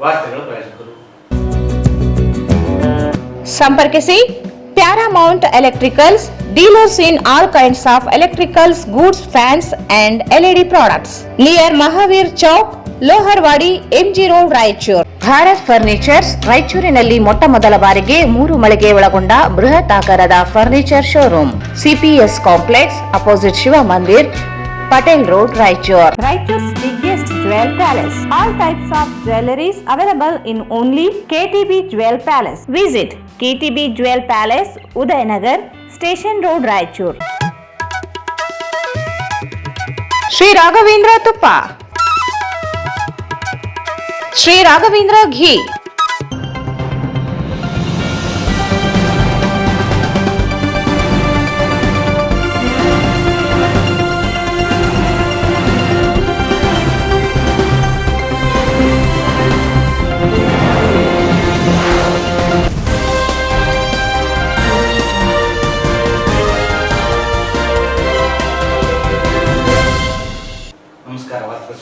ವಾರ್ತೆಗಳ ಪ್ರಾಯೋಜಕರು. ಸಂಪರ್ಕಿಸಿ Paramount electricals, dealers in all kinds of electricals goods, fans and LED products, near Mahavir Chowk, Loharwadi, MG road, Raichur. Bharat furnitures ರಾಯಚೂರಿನಲ್ಲಿ ಮೊಟ್ಟ ಮೊದಲ ಬಾರಿಗೆ 3 ಮಳಿಗೆ ಒಳಗೊಂಡ ಬೃಹತ್ ಆಕಾರದ furniture showroom, CPS complex, opposite Shiva Mandir, Patel Road, Raichur. Raichur's biggest jewel palace. All types of jewelries available in only KTB Jewel Palace. Visit KTB Jewel Palace, Udayanagar, Station Road, Raichur. Sri Raghavendra Tuppa, Sri Raghavendra Ghee,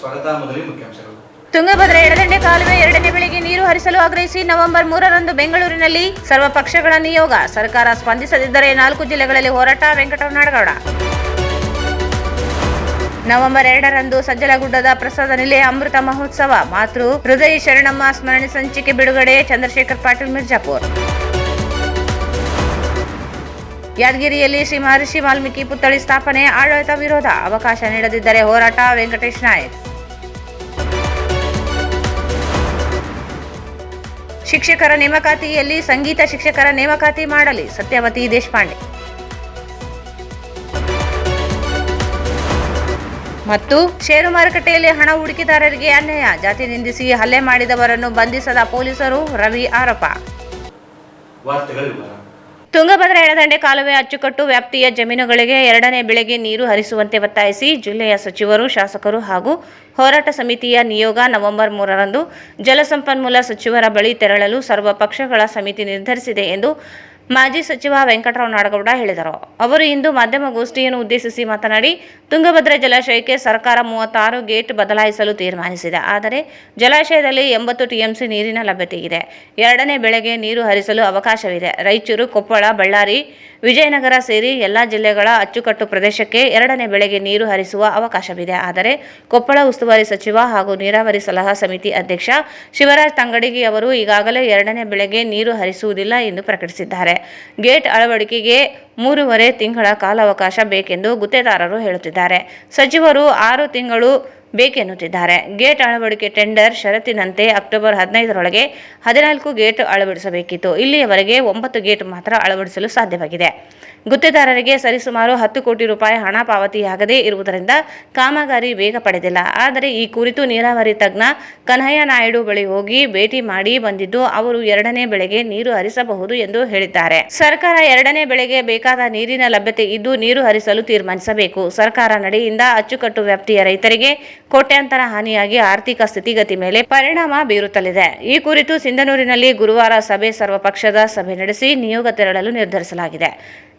ಸ್ವಾಗತ. ಮೊದಲಿಗೆ ಮುಖ್ಯಾಂಶಗಳು. ತುಂಗಭದ್ರಾ ಎಡದಂಡೆ ಕಾಲುವೆ 2ನೇ ಬೆಳೆಗೆ ನೀರು ಹರಿಸಲು ಆಗ್ರಹಿಸಿ November 3ರಂದು ಬೆಂಗಳೂರಿನಲ್ಲಿ ಸರ್ವಪಕ್ಷಗಳ ನಿಯೋಗ. ಸರ್ಕಾರ ಸ್ಪಂದಿಸದಿದ್ದರೆ 4 ಜಿಲ್ಲೆಗಳಲ್ಲಿ ಹೋರಾಟ. ವೆಂಕಟರಾವ್ ನಾಡಗೌಡ. ನವೆಂಬರ್ 2ರಂದು ಸಜ್ಜಲಗುಡ್ಡದ ಪ್ರಸಾದ ನಿಲಯ ಅಮೃತ ಮಹೋತ್ಸವ. ಮಾತೃ ಹೃದಯ ಶರಣಮ್ಮ ಸ್ಮರಣೆ ಸಂಚಿಕೆ ಬಿಡುಗಡೆ. ಚಂದ್ರಶೇಖರ್ ಪಾಟೀಲ್, ಮಿರ್ಜಾಪುರ್. ಯಾದಗಿರಿಯಲ್ಲಿ ಶ್ರೀ ಮಹರ್ಷಿ ವಾಲ್ಮೀಕಿ ಪುತ್ಥಳಿ ಸ್ಥಾಪನೆ. ಆಡಳಿತ ವಿರೋಧ. ಅವಕಾಶ ನೀಡದಿದ್ದರೆ ಹೋರಾಟ. ವೆಂಕಟೇಶ್ ನಾಯಕ್. ಶಿಕ್ಷಕರ ನೇಮಕಾತಿಯಲ್ಲಿ ಸಂಗೀತ ಶಿಕ್ಷಕರ ನೇಮಕಾತಿ ಮಾಡಲಿ. ಸತ್ಯವತಿ ದೇಶಪಾಂಡೆ. ಮತ್ತು ಷೇರು ಮಾರುಕಟ್ಟೆಯಲ್ಲಿ ಹಣ ಹೂಡಿಕೆದಾರರಿಗೆ ಅನ್ಯಾಯ. ಜಾತಿ ನಿಂದಿಸಿ ಹಲ್ಲೆ ಮಾಡಿದವರನ್ನು ಬಂಧಿಸದ ಪೊಲೀಸರು. ರವಿ ಆರೋಪ. ತುಂಗಭದ್ರಾ ಎಡದಂಡೆ ಕಾಲುವೆ ಅಚ್ಚುಕಟ್ಟು ವ್ಯಾಪ್ತಿಯ ಜಮೀನುಗಳಿಗೆ 2ನೇ ಬೆಳೆಗೆ ನೀರು ಹರಿಸುವಂತೆ ಒತ್ತಾಯಿಸಿ ಜಿಲ್ಲೆಯ ಸಚಿವರು, ಶಾಸಕರು ಹಾಗೂ ಹೋರಾಟ ಸಮಿತಿಯ ನಿಯೋಗ ನವೆಂಬರ್ 3ರಂದು ಜಲಸಂಪನ್ಮೂಲ ಸಚಿವರ ಬಳಿ ತೆರಳಲು ಸರ್ವ ಪಕ್ಷಗಳ ಸಮಿತಿ ನಿರ್ಧರಿಸಿದೆ ಎಂದು ಮಾಜಿ ಸಚಿವ ವೆಂಕಟರಾವ್ ನಾಡಗೌಡ ಹೇಳಿದರು. ಅವರು ಇಂದು ಮಾಧ್ಯಮಗೋಷ್ಠಿಯನ್ನು ಉದ್ದೇಶಿಸಿ ಮಾತನಾಡಿ, ತುಂಗಭದ್ರಾ ಜಲಾಶಯಕ್ಕೆ ಸರ್ಕಾರ 36 ಗೇಟ್ ಬದಲಾಯಿಸಲು ತೀರ್ಮಾನಿಸಿದೆ. ಆದರೆ ಜಲಾಶಯದಲ್ಲಿ 80 ಟಿಎಂಸಿ ನೀರಿನ ಲಭ್ಯತೆ ಇದೆ. 2ನೇ ಬೆಳೆಗೆ ನೀರು ಹರಿಸಲು ಅವಕಾಶವಿದೆ. ರಾಯಚೂರು, ಕೊಪ್ಪಳ, ಬಳ್ಳಾರಿ, ವಿಜಯನಗರ ಸೇರಿ ಎಲ್ಲ ಜಿಲ್ಲೆಗಳ ಅಚ್ಚುಕಟ್ಟು ಪ್ರದೇಶಕ್ಕೆ 2ನೇ ಬೆಳೆಗೆ ನೀರು ಹರಿಸುವ ಅವಕಾಶವಿದೆ. ಆದರೆ ಕೊಪ್ಪಳ ಉಸ್ತುವಾರಿ ಸಚಿವ ಹಾಗೂ ನೀರಾವರಿ ಸಲಹಾ ಸಮಿತಿ ಅಧ್ಯಕ್ಷ ಶಿವರಾಜ್ ತಂಗಡಗಿ ಅವರು ಈಗಾಗಲೇ 2ನೇ ಬೆಳೆಗೆ ನೀರು ಹರಿಸುವುದಿಲ್ಲ ಎಂದು ಪ್ರಕಟಿಸಿದ್ದಾರೆ. ಗೇಟ್ ಅಳವಡಿಕೆಗೆ 3.5 ತಿಂಗಳ ಕಾಲಾವಕಾಶ ಬೇಕೆಂದು ಗುತ್ತೇದಾರರು ಹೇಳುತ್ತಿದ್ದಾರೆ. ಸಚಿವರು 6 ತಿಂಗಳು ಬೇಕೆನ್ನುತ್ತಿದ್ದಾರೆ. ಗೇಟ್ ಅಳವಡಿಕೆ ಟೆಂಡರ್ ಷರತ್ತಿನಂತೆ ಅಕ್ಟೋಬರ್ 15ರೊಳಗೆ 14 ಗೇಟ್ ಅಳವಡಿಸಬೇಕಿತ್ತು. ಇಲ್ಲಿಯವರೆಗೆ 9 ಗೇಟ್ ಮಾತ್ರ ಅಳವಡಿಸಲು ಸಾಧ್ಯವಾಗಿದೆ. ಗುತ್ತೇದಾರರಿಗೆ ಸರಿಸುಮಾರು 10 ಕೋಟಿ ರೂಪಾಯಿ ಹಣ ಪಾವತಿಯಾಗದೇ ಇರುವುದರಿಂದ ಕಾಮಗಾರಿ ವೇಗ ಪಡೆದಿಲ್ಲ. ಆದರೆ ಈ ಕುರಿತು ನೀರಾವರಿ ತಜ್ಞ ಕನ್ಹಯ್ಯ ನಾಯ್ಡು ಬಳಿ ಹೋಗಿ ಭೇಟಿ ಮಾಡಿ ಬಂದಿದ್ದು ಅವರು 2ನೇ ಬೆಳೆಗೆ ನೀರು ಹರಿಸಬಹುದು ಎಂದು ಹೇಳಿದ್ದಾರೆ. ಸರ್ಕಾರ 2ನೇ ಬೆಳೆಗೆ ಬೇಕಾದ ನೀರಿನ ಲಭ್ಯತೆ ಇದ್ದು ನೀರು ಹರಿಸಲು ತೀರ್ಮಾನಿಸಬೇಕು. ಸರ್ಕಾರ ನಡೆಯಿಂದ ಅಚ್ಚುಕಟ್ಟು ವ್ಯಾಪ್ತಿಯ ರೈತರಿಗೆ ಕೋಟ್ಯಾಂತರ ಹಾನಿಯಾಗಿ ಆರ್ಥಿಕ ಸ್ಥಿತಿಗತಿ ಮೇಲೆ ಪರಿಣಾಮ ಬೀರುತ್ತಲಿದೆ. ಈ ಕುರಿತು ಸಿಂಧನೂರಿನಲ್ಲಿ ಗುರುವಾರ ಸರ್ವಪಕ್ಷದ ಸಭೆ ನಡೆಸಿ ನಿಯೋಗ ತೆರಳಲು ನಿರ್ಧರಿಸಲಾಗಿದೆ.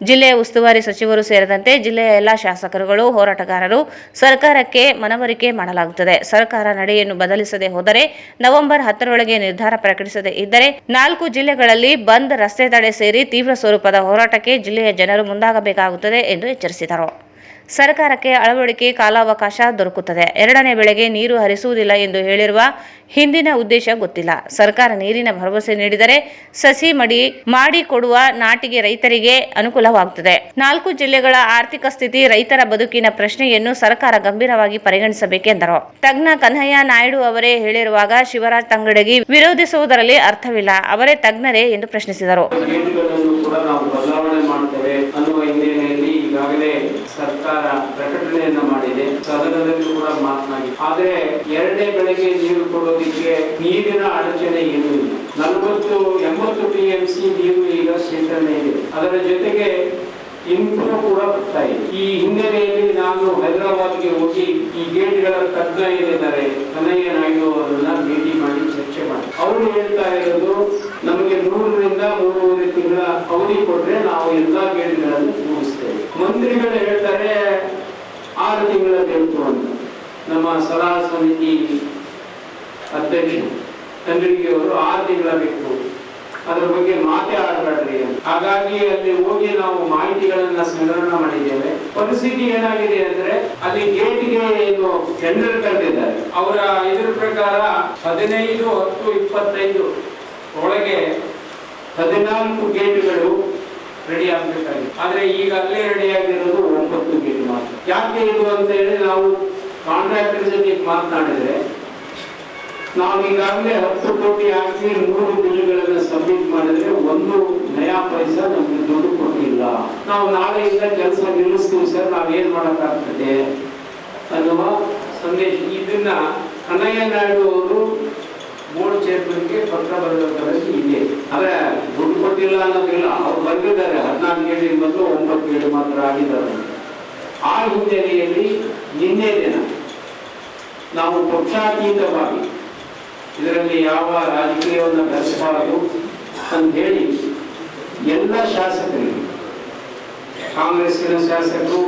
ಜಿಲ್ಲೆಯ ಉಸ್ತುವಾರಿ ಸಚಿವರು ಸೇರಿದಂತೆ ಜಿಲ್ಲೆಯ ಎಲ್ಲ ಶಾಸಕರುಗಳು, ಹೋರಾಟಗಾರರು ಸರ್ಕಾರಕ್ಕೆ ಮನವರಿಕೆ ಮಾಡಲಾಗುತ್ತದೆ. ಸರ್ಕಾರ ನಡೆಯನ್ನು ಬದಲಿಸದೆ ಹೋದರೆ ನವೆಂಬರ್ 10ರೊಳಗೆ ನಿರ್ಧಾರ ಪ್ರಕಟಿಸದೇ ಇದ್ದರೆ 4 ಜಿಲ್ಲೆಗಳಲ್ಲಿ ಬಂದ್, ರಸ್ತೆ ತಡೆ ಸೇರಿ ತೀವ್ರ ಸ್ವರೂಪದ ಹೋರಾಟಕ್ಕೆ ಜಿಲ್ಲೆಯ ಜನರು ಮುಂದಾಗಬೇಕಾಗುತ್ತದೆ ಎಂದು ಎಚ್ಚರಿಸಿದರು. ಸರ್ಕಾರಕ್ಕೆ ಅಳವಡಿಕೆ ಕಾಲಾವಕಾಶ ದೊರಕುತ್ತದೆ. 2ನೇ ಬೆಳೆಗೆ ನೀರು ಹರಿಸುವುದಿಲ್ಲ ಎಂದು ಹೇಳಿರುವ ಹಿಂದಿನ ಉದ್ದೇಶ ಗೊತ್ತಿಲ್ಲ. ಸರ್ಕಾರ ನೀರಿನ ಭರವಸೆ ನೀಡಿದರೆ ಸಸಿ ಮಾಡಿ ಕೊಡುವ ನಾಟಿಗೆ ರೈತರಿಗೆ ಅನುಕೂಲವಾಗುತ್ತದೆ. 4 ಜಿಲ್ಲೆಗಳ ಆರ್ಥಿಕ ಸ್ಥಿತಿ, ರೈತರ ಬದುಕಿನ ಪ್ರಶ್ನೆಯನ್ನು ಸರ್ಕಾರ ಗಂಭೀರವಾಗಿ ಪರಿಗಣಿಸಬೇಕೆಂದರು. ತಜ್ಞ ಕನ್ಹಯ್ಯ ನಾಯ್ಡು ಅವರೇ ಹೇಳಿರುವಾಗ ಶಿವರಾಜ್ ತಂಗಡಗಿ ವಿರೋಧಿಸುವುದರಲ್ಲಿ ಅರ್ಥವಿಲ್ಲ. ಅವರೇ ತಜ್ಞರೇ ಎಂದು ಪ್ರಶ್ನಿಸಿದರು. ಸರ್ಕಾರ ಪ್ರಕಟಣೆಯನ್ನ ಮಾಡಿದೆ, ಸದನದಲ್ಲಿ ಕೂಡ ಮಾತನಾಡಿ. ಆದರೆ 2ನೇ ಬೆಳೆಗೆ ನೀರು ಕೊಡೋದಿಕ್ಕೆ ನೀರಿನ ಅಡಚಣೆ ಏನೂ ಇಲ್ಲ. 40-80 ಟಿಎಂಸಿ ನೀರು ಈಗ ಶೇಖರಣೆ ಇದೆ. ಅದರ ಜೊತೆಗೆ ಇನ್ಫ್ಲೋ ಕೂಡ ಬರ್ತಾ ಇದೆ. ಈ ಹಿನ್ನೆಲೆಯಲ್ಲಿ ನಾನು ಹೈದರಾಬಾದ್ಗೆ ಹೋಗಿ ಈ ಗೇಟ್ಗಳ ತಜ್ಞ ಏನಿದ್ದಾರೆ ಕನ್ಹಯ್ಯ ನಾಯ್ಡು ಅವರನ್ನ ಭೇಟಿ ಮಾಡಿ ಚರ್ಚೆ ಮಾಡಿ ಅವರು ಹೇಳ್ತಾ ಇರೋದು, ನಮಗೆ 100ರಿಂದ 3.5 ತಿಂಗಳ ಅವಧಿ ಕೊಟ್ರೆ ನಾವು ಎಲ್ಲಾ ಗೇಟ್ಗಳನ್ನು ಕೂಡಿಸ್ತೇವೆ. ಮಂತ್ರಿಗಳು ಹೇಳ್ತಾರೆ 6 ತಿಂಗಳ ಬೇಕು ಅಂತ. ನಮ್ಮ ಸಲಹಾ ಸಮಿತಿ ಅಧ್ಯಕ್ಷ ತಂಗಡಿಗೆಯವರು 6 ತಿಂಗಳ ಬೇಕು, ಅದ್ರ ಬಗ್ಗೆ ಮಾತೇ ಆಡಬೇಡ್ರಿ ಅಂತ. ಹಾಗಾಗಿ ಅಲ್ಲಿ ಹೋಗಿ ನಾವು ಮಾಹಿತಿಗಳನ್ನ ಸಂಗ್ರಹಣ ಮಾಡಿದ್ದೇವೆ. ಪರಿಸ್ಥಿತಿ ಏನಾಗಿದೆ ಅಂದ್ರೆ ಅಲ್ಲಿ ಗೇಟ್ಗೆ ಏನು ಟೆಂಡರ್ ಕರೆದಿದ್ದಾರೆ. ಅವರ ಇದ್ರ ಪ್ರಕಾರ 15/10/25 ಒಳಗೆ 14 ಗೇಟ್ಗಳು ರೆಡಿ ಆಗ್ಬೇಕಾಗಿದೆ. ಆದ್ರೆ ಈಗ ಅಲ್ಲೇ ರೆಡಿ ಆಗಿರೋದು 9 ಗೇಟ್ ಮಾತ್ರ. ಯಾಕೆ ಇದು ಅಂತ ಹೇಳಿ ನಾವು ಕಾಂಟ್ರಾಕ್ಟರ್ ಜೊತೆ ಮಾತನಾಡಿದ್ರೆ, ನಾವು ಈಗಾಗಲೇ 10 ಕೋಟಿ ಹಾಕಿ 3 ಬಿಲ್ಗಳನ್ನು ಸಬ್ಮಿಟ್ ಮಾಡಿದ್ರೆ 1 ನಯಾ ಪೈಸಾ ನಮ್ಗೆ ದುಡ್ಡು ಕೊಟ್ಟಿಲ್ಲ. ನಾವು ನಾಳೆಯಿಂದ ಕೆಲಸ ನಿಲ್ಲಿಸ್ತೀವಿ ಸರ್, ನಾವೇನ್ ಮಾಡಕ್ಕಾಗ್ತದೆ ಅನ್ನುವ ಸಂದೇಶ. ಇದನ್ನ ಕನ್ನಯ್ಯ ನಾಯ್ಡು ಅವರು ಬೋರ್ಡ್ ಚೇರ್ಮನ್ಗೆ ಪತ್ರ ಬರೆದರಲ್ಲಿ ಇದೆ. ಆದ್ರೆ ದುಡ್ಡು ಕೊಟ್ಟಿಲ್ಲ ಅನ್ನೋದಿಲ್ಲ, ಅವ್ರು ಬಂದಿದ್ದಾರೆ. 14 ಗೇಟ್ ಮೊದಲು 9 ಗೇಟ್ ಮಾತ್ರ ಆಗಿದ್ದಾರೆ. ಆ ಹಿನ್ನೆಲೆಯಲ್ಲಿ ನಿನ್ನೆ ದಿನ ನಾವು ಪಕ್ಷಾತೀತವಾಗಿ ಇದರಲ್ಲಿ ಯಾವ ರಾಜಕೀಯವನ್ನು ಬೆಳೆಸಬಾರದು ಅಂತ ಹೇಳಿ ಎಲ್ಲ ಶಾಸಕರಿಗೆ, ಕಾಂಗ್ರೆಸ್ಸಿನ ಶಾಸಕರು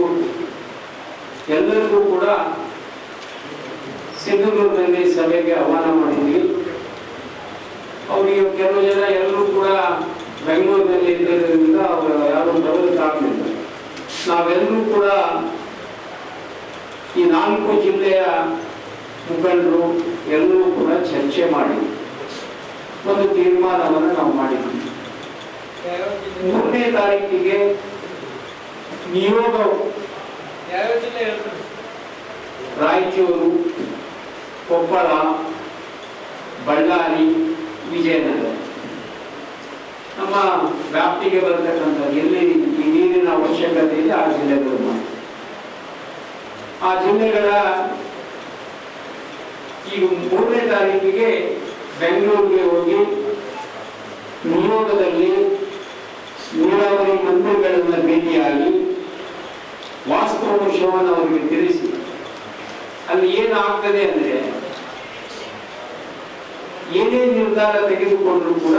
ಎಲ್ಲರಿಗೂ ಕೂಡ ಸಿಂಧನೂರಿನಲ್ಲಿ ಸಭೆಗೆ ಆಹ್ವಾನ ಮಾಡಿದ್ವಿ. ಅವರಿಗೆ ಕೆಲವು ಜನ ಎಲ್ಲರೂ ಕೂಡ ಬೆಂಗಳೂರಿನಲ್ಲಿ ಇದ್ದರಿಂದ ಅವರು ಯಾರು ಬರೋದಕ್ಕಾಗಲಿಲ್ಲ. ನಾವೆಲ್ಲರೂ ಕೂಡ ಈ 4 ಜಿಲ್ಲೆಯ ಮುಖಂಡರು ಎಲ್ಲರೂ ಕೂಡ ಚರ್ಚೆ ಮಾಡಿ ಒಂದು ತೀರ್ಮಾನವನ್ನು ನಾವು ಮಾಡಿದ್ವಿ. 3ನೇ ತಾರೀಕಿಗೆ ನಿಯೋಗ ರಾಯಚೂರು, ಕೊಪ್ಪಳ, ಬಳ್ಳಾರಿ, ವಿಜಯನಗರ ನಮ್ಮ ವ್ಯಾಪ್ತಿಗೆ ಬರತಕ್ಕಂಥದ್ದು ಎಲ್ಲಿ ಈ ನೀರಿನ ಅವಶ್ಯಕತೆ ಇದೆ ಆ ಜಿಲ್ಲೆಗಳು ಮಾಡಿ. ಆ ಜಿಲ್ಲೆಗಳ ಈಗ 3ನೇ ತಾರೀಕಿಗೆ ಬೆಂಗಳೂರಿಗೆ ಹೋಗಿ ನಿಯೋಗದಲ್ಲಿ ನೀರಾವರಿ ಮಂತ್ರಿಗಳನ್ನ ಭೇಟಿಯಾಗಿ ವಾಸ್ತವಾಂಶವನ್ನು ಅವರಿಗೆ ತಿಳಿಸಿ, ಅಲ್ಲಿ ಏನಾಗ್ತದೆ ಅಂದ್ರೆ ಏನೇ ನಿರ್ಧಾರ ತೆಗೆದುಕೊಂಡ್ರು ಕೂಡ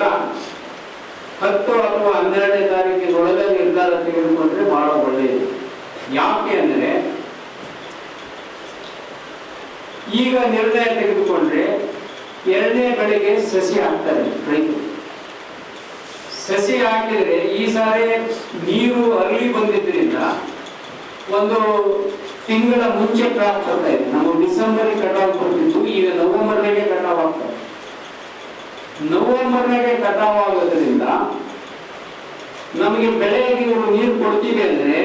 10 ಅಥವಾ 12ನೇ ತಾರೀಕಿನೊಳಗೆ ನಿರ್ಧಾರ ತೆಗೆದುಕೊಂಡ್ರೆ ಬಹಳ ಒಳ್ಳೆಯದು. ಯಾಕೆ ಅಂದ್ರೆ ಈಗ ನಿರ್ಣಯ ತೆಗೆದುಕೊಂಡ್ರೆ 2ನೇ ಬೆಳೆಗೆ ಸಸಿ ಹಾಕ್ತಾರೆ ರೈತರು. ಸಸಿ ಹಾಕಿದ್ರೆ ಈ ಸಾರಿ ನೀರು ಅರಳಿ ಬಂದಿದ್ರಿಂದ 1 ತಿಂಗಳ ಮುಂಚೆ ಕ್ರಾಪ್ ಬರ್ತಾ ಇದೆ. ನಾವು ಡಿಸೆಂಬರ್ ಕಟಾವು ಕೊಡ್ತಿದ್ದು, ಈಗ ನವೆಂಬರ್ನಾಗೆ ಕಟಾವು ಆಗ್ತದೆ. ನವೆಂಬರ್ನಾಗೆ ಕಟಾವು ಆಗೋದ್ರಿಂದ ನಮಗೆ ಬೆಳೆಗೆ ನೀರು ಕೊಡ್ತೀವಿ ಅಂದ್ರೆ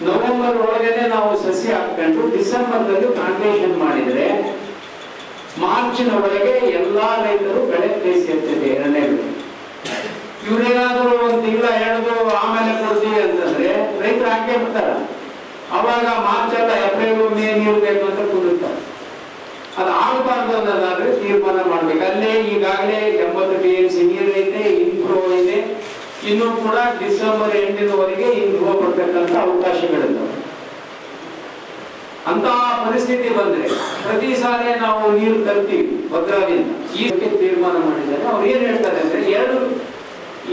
ನವೆಂಬರ್ ಒಳಗಡೆ ನಾವು ಸಸಿ ಹಾಕೊಂಡು ಡಿಸೆಂಬರ್ದಲ್ಲಿ ಪ್ಲಾಂಟೇಶನ್ ಮಾಡಿದ್ರೆ ಮಾರ್ಚಿನ ಒಳಗೆ ಎಲ್ಲಾ ರೈತರು ಬೆಳೆ ಸೇರ್ತದೆ. 2ನೇ ಬೆಳೆ ಇವ್ರೇನಾದ್ರೂ 1 ತಿಂಗಳ ಎಳೆದು ಆಮೇಲೆ ಕೊಡ್ತೀವಿ ಅಂತಂದ್ರೆ ರೈತರು ಹಾಕೇ ಬಿಡ್ತಾರ. ಅವಾಗ ಮಾರ್ಚ್ ಅಲ್ಲ ಏಪ್ರಿಲ್ ಮೇ ನೀರು ಬೇಕು ಅಂತ ಕುದುರ್ತಾರೆ. ಅದು ಆಗಬಾರ್ದು ಅನ್ನೋದಾದ್ರೆ ತೀರ್ಮಾನ ಮಾಡ್ಬೇಕು. ಅಲ್ಲೇ ಈಗಾಗಲೇ 80 TMC ನೀರು ಐತೆ, ಇನ್ಫ್ಲೋ ಇದೆ. ಇನ್ನೂ ಕೂಡ ಡಿಸೆಂಬರ್ ಎಂಡಿನವರೆಗೆ ಇನ್ಫ್ಲೋ ಬರ್ತಕ್ಕಂಥ ಅವಕಾಶಗಳಿದ್ದಾವೆ. ಅಂತ ಪರಿಸ್ಥಿತಿ ಬಂದ್ರೆ ಪ್ರತಿ ಸಾರಿ ನಾವು ನೀರು ತರ್ತೀವಿ ಭದ್ರಾದಿಂದ. ಈ ತೀರ್ಮಾನ ಮಾಡಿದ್ದಾರೆ. ಅವ್ರು ಏನ್ ಹೇಳ್ತಾರೆ ಅಂದ್ರೆ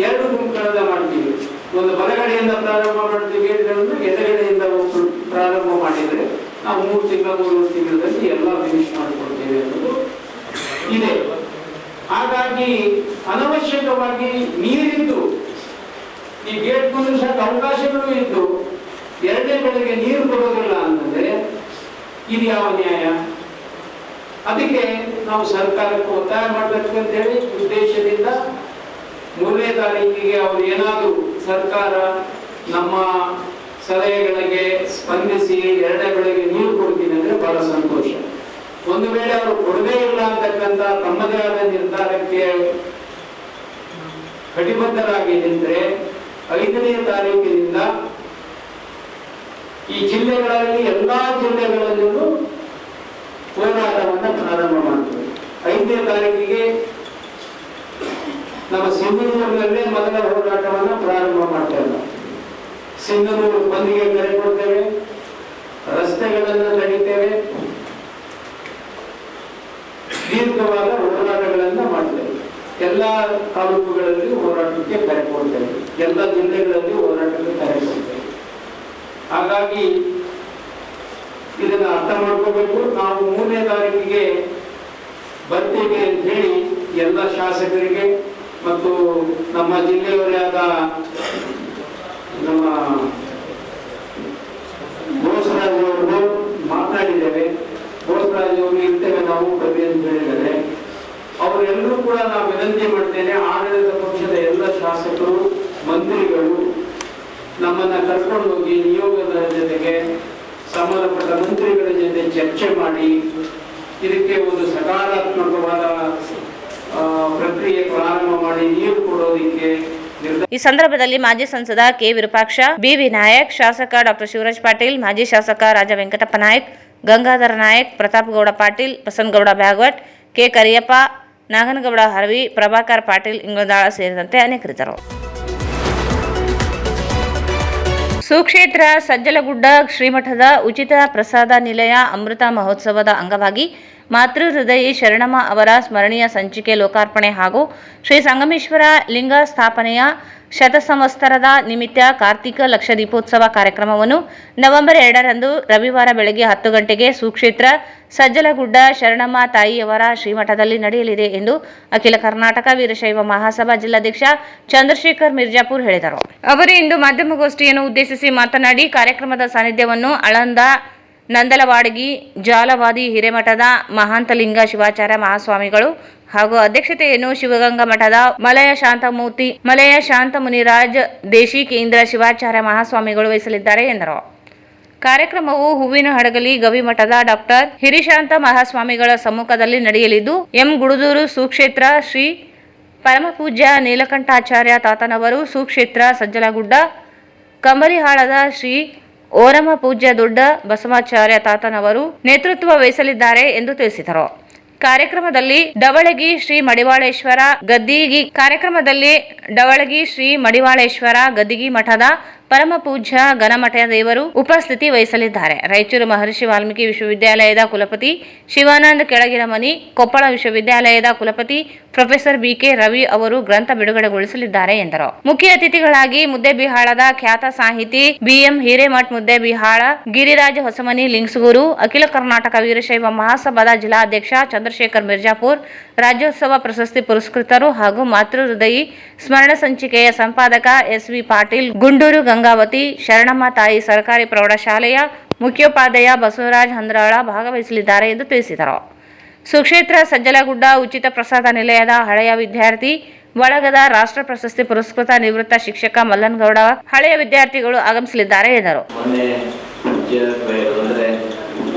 ಎರಡು ಗುಂಪುಗಳನ್ನ ಮಾಡ್ತೀವಿ. ಒಂದು ಬಲಗಡೆಯಿಂದ ಪ್ರಾರಂಭ ಮಾಡ್ತೀವಿ, ಎಡಗಡೆಯಿಂದ ಪ್ರಾರಂಭ ಮಾಡಿದ್ರೆ ನಾವು 3 ತಿಂಗಳಲ್ಲಿ ಎಲ್ಲ ಫಿನಿಶ್ ಮಾಡಿಕೊಡ್ತೇವೆ ಅನ್ನೋದು ಇದೆ. ಹಾಗಾಗಿ ಅನವಶ್ಯಕವಾಗಿ ನೀರಿದ್ದು ಈ ಗೇಟ್ ಕುಂದಿಸಕ್ಕೆ ಅವಕಾಶಗಳು ಇದ್ದು 2ನೇ ಬೆಳೆಗೆ ನೀರು ಕೊಡೋದಿಲ್ಲ ಅಂತಂದ್ರೆ ಇದು ಯಾವ ನ್ಯಾಯ? ಅದಕ್ಕೆ ನಾವು ಸರ್ಕಾರಕ್ಕೆ ಒತ್ತಾಯ ಮಾಡಬೇಕು ಅಂತ ಹೇಳಿ ಉದ್ದೇಶದಿಂದ 3ನೇ ತಾರೀಕಿಗೆ ಅವರು ಏನಾದರೂ ಸರ್ಕಾರ ನಮ್ಮ ಸಲಹೆಗಳಿಗೆ ಸ್ಪಂದಿಸಿ 2ನೇ ಬೆಳೆಗೆ ನೀರು ಕೊಡ್ತೀನಿ ಅಂದ್ರೆ ಬಹಳ ಸಂತೋಷ. ಒಂದು ವೇಳೆ ಅವರು ಕೊಡದೇ ಇಲ್ಲ ಅಂತಕ್ಕಂಥ ತಮ್ಮದೇ ಆದ ನಿರ್ಧಾರಕ್ಕೆ ಕಟಿಬದ್ಧರಾಗಿ ನಿಂತರೆ 5ನೇ ತಾರೀಕಿನಿಂದ ಈ ಜಿಲ್ಲೆಗಳಲ್ಲಿ ಎಲ್ಲಾ ಜಿಲ್ಲೆಗಳಲ್ಲೂ ಹೋರಾಟವನ್ನು ಪ್ರಾರಂಭ ಮಾಡ್ತೇವೆ. 5ನೇ ತಾರೀಕಿಗೆ ನಮ್ಮ ಸಿಂಧನೂರಿನಲ್ಲೇ ಮೊದಲ ಹೋರಾಟವನ್ನು ಪ್ರಾರಂಭ ಮಾಡ್ತೇವೆ. ಸಿಂಧನೂರು ಬಂದಿಗೆ ಕರೆ ಕೊಡ್ತೇವೆ, ರಸ್ತೆಗಳನ್ನು ತಡಿತೇವೆ, ದೀರ್ಘವಾದ ಹೋರಾಟಗಳನ್ನ ಮಾಡ್ತೇವೆ. ಎಲ್ಲ ತಾಲೂಕುಗಳಲ್ಲಿ ಹೋರಾಟಕ್ಕೆ ಕರೆ ಕೊಡ್ತೇವೆ, ಎಲ್ಲ ಜಿಲ್ಲೆಗಳಲ್ಲಿ ಹೋರಾಟಕ್ಕೆ ಕರೆ ಕೊಡ್ತೇವೆ. ಹಾಗಾಗಿ ಇದನ್ನ ಅರ್ಥ ಮಾಡ್ಕೋಬೇಕು. ನಾವು 3ನೇ ತಾರೀಕಿಗೆ ಬರ್ತೀವಿ ಅಂತ ಹೇಳಿ ಎಲ್ಲ ಶಾಸಕರಿಗೆ ಮತ್ತು ನಮ್ಮ ಜಿಲ್ಲೆಯವರೇ ಆದ ನಮ್ಮ ಬೋಸರಾಜ್ ಅವರು ಮಾತನಾಡಿದ್ದೇವೆ. ಬೋಸರಾಜ್ ಅವರು ಇರ್ತೇವೆ ನಾವು ಬರ್ರಿ ಅಂತ ಹೇಳಿದ್ದಾರೆ. ಅವರೆಲ್ಲರೂ ಕೂಡ ನಾವು ವಿನಂತಿ ಮಾಡ್ತೇನೆ, ಆಡಳಿತ ಪಕ್ಷದ ಎಲ್ಲ ಶಾಸಕರು ಮಂತ್ರಿಗಳು ನಮ್ಮನ್ನ ಕರ್ಕೊಂಡು ಹೋಗಿ ನಿಯೋಗದ ಜೊತೆಗೆ ಸಂಬಂಧಪಟ್ಟ ಮಂತ್ರಿಗಳ ಜೊತೆ ಚರ್ಚೆ ಮಾಡಿ ಇದಕ್ಕೆ ಒಂದು ಸಕಾರಾತ್ಮಕವಾದ ಪ್ರಕ್ರಿಯೆ ಪ್ರಾರಂಭ ಮಾಡಿ ನೀರು ಕೊಡೋದಕ್ಕೆ. ಈ ಸಂದರ್ಭದಲ್ಲಿ ಮಾಜಿ ಸಂಸದ ಕೆ ವಿರೂಪಾಕ್ಷ, ಬಿ ನಾಯಕ್, ಶಾಸಕ ಡಾಕ್ಟರ್ ಶಿವರಾಜ್ ಪಾಟೀಲ್, ಮಾಜಿ ಶಾಸಕ ರಾಜ ವೆಂಕಟಪ್ಪ ನಾಯಕ್, ಗಂಗಾಧರ ನಾಯಕ್, ಪ್ರತಾಪ್ ಗೌಡ ಪಾಟೀಲ್, ಬಸನಗೌಡ ಬ್ಯಾಗವಟ್, ಕೆ ಕರಿಯಪ್ಪ, ನಾಗನಗೌಡ ಹರವಿ, ಪ್ರಭಾಕರ್ ಪಾಟೀಲ್ ಇಂಗಳದಾಳ ಸೇರಿದಂತೆ ಅನೇಕರಿದ್ದರು. ಸುಕ್ಷೇತ್ರ ಸಜ್ಜಲಗುಡ್ಡ ಶ್ರೀಮಠದ ಉಚಿತ ಪ್ರಸಾದ ನಿಲಯ ಅಮೃತ ಮಹೋತ್ಸವದ ಅಂಗವಾಗಿ ಮಾತೃ ಹೃದಯಿ ಶರಣಮ್ಮ ಅವರ ಸ್ಮರಣೀಯ ಸಂಚಿಕೆ ಲೋಕಾರ್ಪಣೆ ಹಾಗೂ ಶ್ರೀ ಸಂಗಮೇಶ್ವರ ಲಿಂಗ ಸ್ಥಾಪನೆಯ ಶತಸಂವತ್ಸರದ ನಿಮಿತ್ತ ಕಾರ್ತಿಕ ಲಕ್ಷ ದೀಪೋತ್ಸವ ಕಾರ್ಯಕ್ರಮವನ್ನು ನವೆಂಬರ್ 2ರಂದು ರವಿವಾರ ಬೆಳಗ್ಗೆ 10 ಗಂಟೆಗೆ ಸುಕ್ಷೇತ್ರ ಸಜ್ಜಲಗುಡ್ಡ ಶರಣಮ್ಮ ತಾಯಿಯವರ ಶ್ರೀಮಠದಲ್ಲಿ ನಡೆಯಲಿದೆ ಎಂದು ಅಖಿಲ ಕರ್ನಾಟಕ ವೀರಶೈವ ಮಹಾಸಭಾ ಜಿಲ್ಲಾಧ್ಯಕ್ಷ ಚಂದ್ರಶೇಖರ್ ಮಿರ್ಜಾಪುರ್ ಹೇಳಿದರು. ಅವರು ಇಂದು ಮಾಧ್ಯಮಗೋಷ್ಠಿಯನ್ನು ಉದ್ದೇಶಿಸಿ ಮಾತನಾಡಿ, ಕಾರ್ಯಕ್ರಮದ ಸಾನ್ನಿಧ್ಯವನ್ನು ಆಳಂದ ನಂದಲವಾಡಗಿ ಜಾಲವಾದಿ ಹಿರೇಮಠದ ಮಹಾಂತಲಿಂಗ ಶಿವಾಚಾರ್ಯ ಮಹಾಸ್ವಾಮಿಗಳು ಹಾಗೂ ಅಧ್ಯಕ್ಷತೆಯನ್ನು ಶಿವಗಂಗಾ ಮಠದ ಮಲಯ ಶಾಂತ ಮುನಿರಾಜ್ ದೇಶಿಕೇಂದ್ರ ಶಿವಾಚಾರ್ಯ ಮಹಾಸ್ವಾಮಿಗಳು ವಹಿಸಲಿದ್ದಾರೆ ಎಂದರು. ಕಾರ್ಯಕ್ರಮವು ಹೂವಿನ ಹಡಗಲಿ ಗವಿಮಠದ ಡಾಕ್ಟರ್ ಹಿರಿಶಾಂತ ಮಹಾಸ್ವಾಮಿಗಳ ಸಮ್ಮುಖದಲ್ಲಿ ನಡೆಯಲಿದ್ದು, ಎಂ ಗುಡುದೂರು ಸುಕ್ಷೇತ್ರ ಶ್ರೀ ಪರಮಪೂಜ್ಯ ನೀಲಕಂಠಾಚಾರ್ಯ ತಾತನವರು, ಸುಕ್ಷೇತ್ರ ಸಜ್ಜಲಗುಡ್ಡ ಕಂಬಲಿಹಾಳದ ಶ್ರೀ ಓರಮ ಪೂಜ್ಯ ದೊಡ್ಡ ಬಸವಾಚಾರ್ಯ ತಾತನವರು ನೇತೃತ್ವ ವಹಿಸಲಿದ್ದಾರೆ ಎಂದು ತಿಳಿಸಿದರು. ಕಾರ್ಯಕ್ರಮದಲ್ಲಿ ಡವಳಗಿ ಶ್ರೀ ಮಡಿವಾಳೇಶ್ವರ ಗದ್ದಿಗಿ ಮಠದ ಪರಮಪೂಜ್ಯ ಘನಮಠ ದೇವರು ಉಪಸ್ಥಿತಿ ವಹಿಸಲಿದ್ದಾರೆ. ರಾಯಚೂರು ಮಹರ್ಷಿ ವಾಲ್ಮೀಕಿ ವಿಶ್ವವಿದ್ಯಾಲಯದ ಕುಲಪತಿ ಶಿವಾನಂದ ಕೆಳಗಿನಮನಿ, ಕೊಪ್ಪಳ ವಿಶ್ವವಿದ್ಯಾಲಯದ ಕುಲಪತಿ ಪ್ರೊಫೆಸರ್ ಬಿಕೆ ರವಿ ಅವರು ಗ್ರಂಥ ಬಿಡುಗಡೆಗೊಳಿಸಲಿದ್ದಾರೆ ಎಂದರು. ಮುಖ್ಯ ಅತಿಥಿಗಳಾಗಿ ಮುದ್ದೇಬಿಹಾಳದ ಖ್ಯಾತ ಸಾಹಿತಿ ಬಿಎಂ ಹಿರೇಮಠ್ ಮುದ್ದೇಬಿಹಾಳ, ಗಿರಿರಾಜ ಹೊಸಮನಿ ಲಿಂಗ್ಸೂರು, ಅಖಿಲ ಕರ್ನಾಟಕ ವೀರಶೈವ ಮಹಾಸಭಾದ ಜಿಲ್ಲಾಧ್ಯಕ್ಷ ಚಂದ್ರಶೇಖರ್ ಮಿರ್ಜಾಪುರ್, ರಾಜ್ಯೋತ್ಸವ ಪ್ರಶಸ್ತಿ ಪುರಸ್ಕೃತರು ಹಾಗೂ ಮಾತೃ ಹೃದಯಿ ಸ್ಮರಣ ಸಂಚಿಕೆಯ ಸಂಪಾದಕ ಎಸ್.ವಿ. ಪಾಟೀಲ್, ಗುಂಡೂರು ಗಂಗಾವತಿ ಶರಣಮ್ಮ ತಾಯಿ ಸರ್ಕಾರಿ ಪ್ರೌಢಶಾಲೆಯ ಮುಖ್ಯೋಪಾಧ್ಯಾಯ ಬಸವರಾಜ್ ಹಂದ್ರಾಳ ಭಾಗವಹಿಸಲಿದ್ದಾರೆ ಎಂದು ತಿಳಿಸಿದರು. ಸುಕ್ಷೇತ್ರ ಸಜ್ಜಲಗುಡ್ಡ ಉಚಿತ ಪ್ರಸಾದ ನಿಲಯದ ಹಳೆಯ ವಿದ್ಯಾರ್ಥಿ ಬಳಗದ ರಾಷ್ಟ್ರ ಪ್ರಶಸ್ತಿ ಪುರಸ್ಕೃತ ನಿವೃತ್ತ ಶಿಕ್ಷಕ ಮಲ್ಲನಗೌಡ ಹಳೆಯ ವಿದ್ಯಾರ್ಥಿಗಳು ಆಗಮಿಸಲಿದ್ದಾರೆ ಎಂದರು.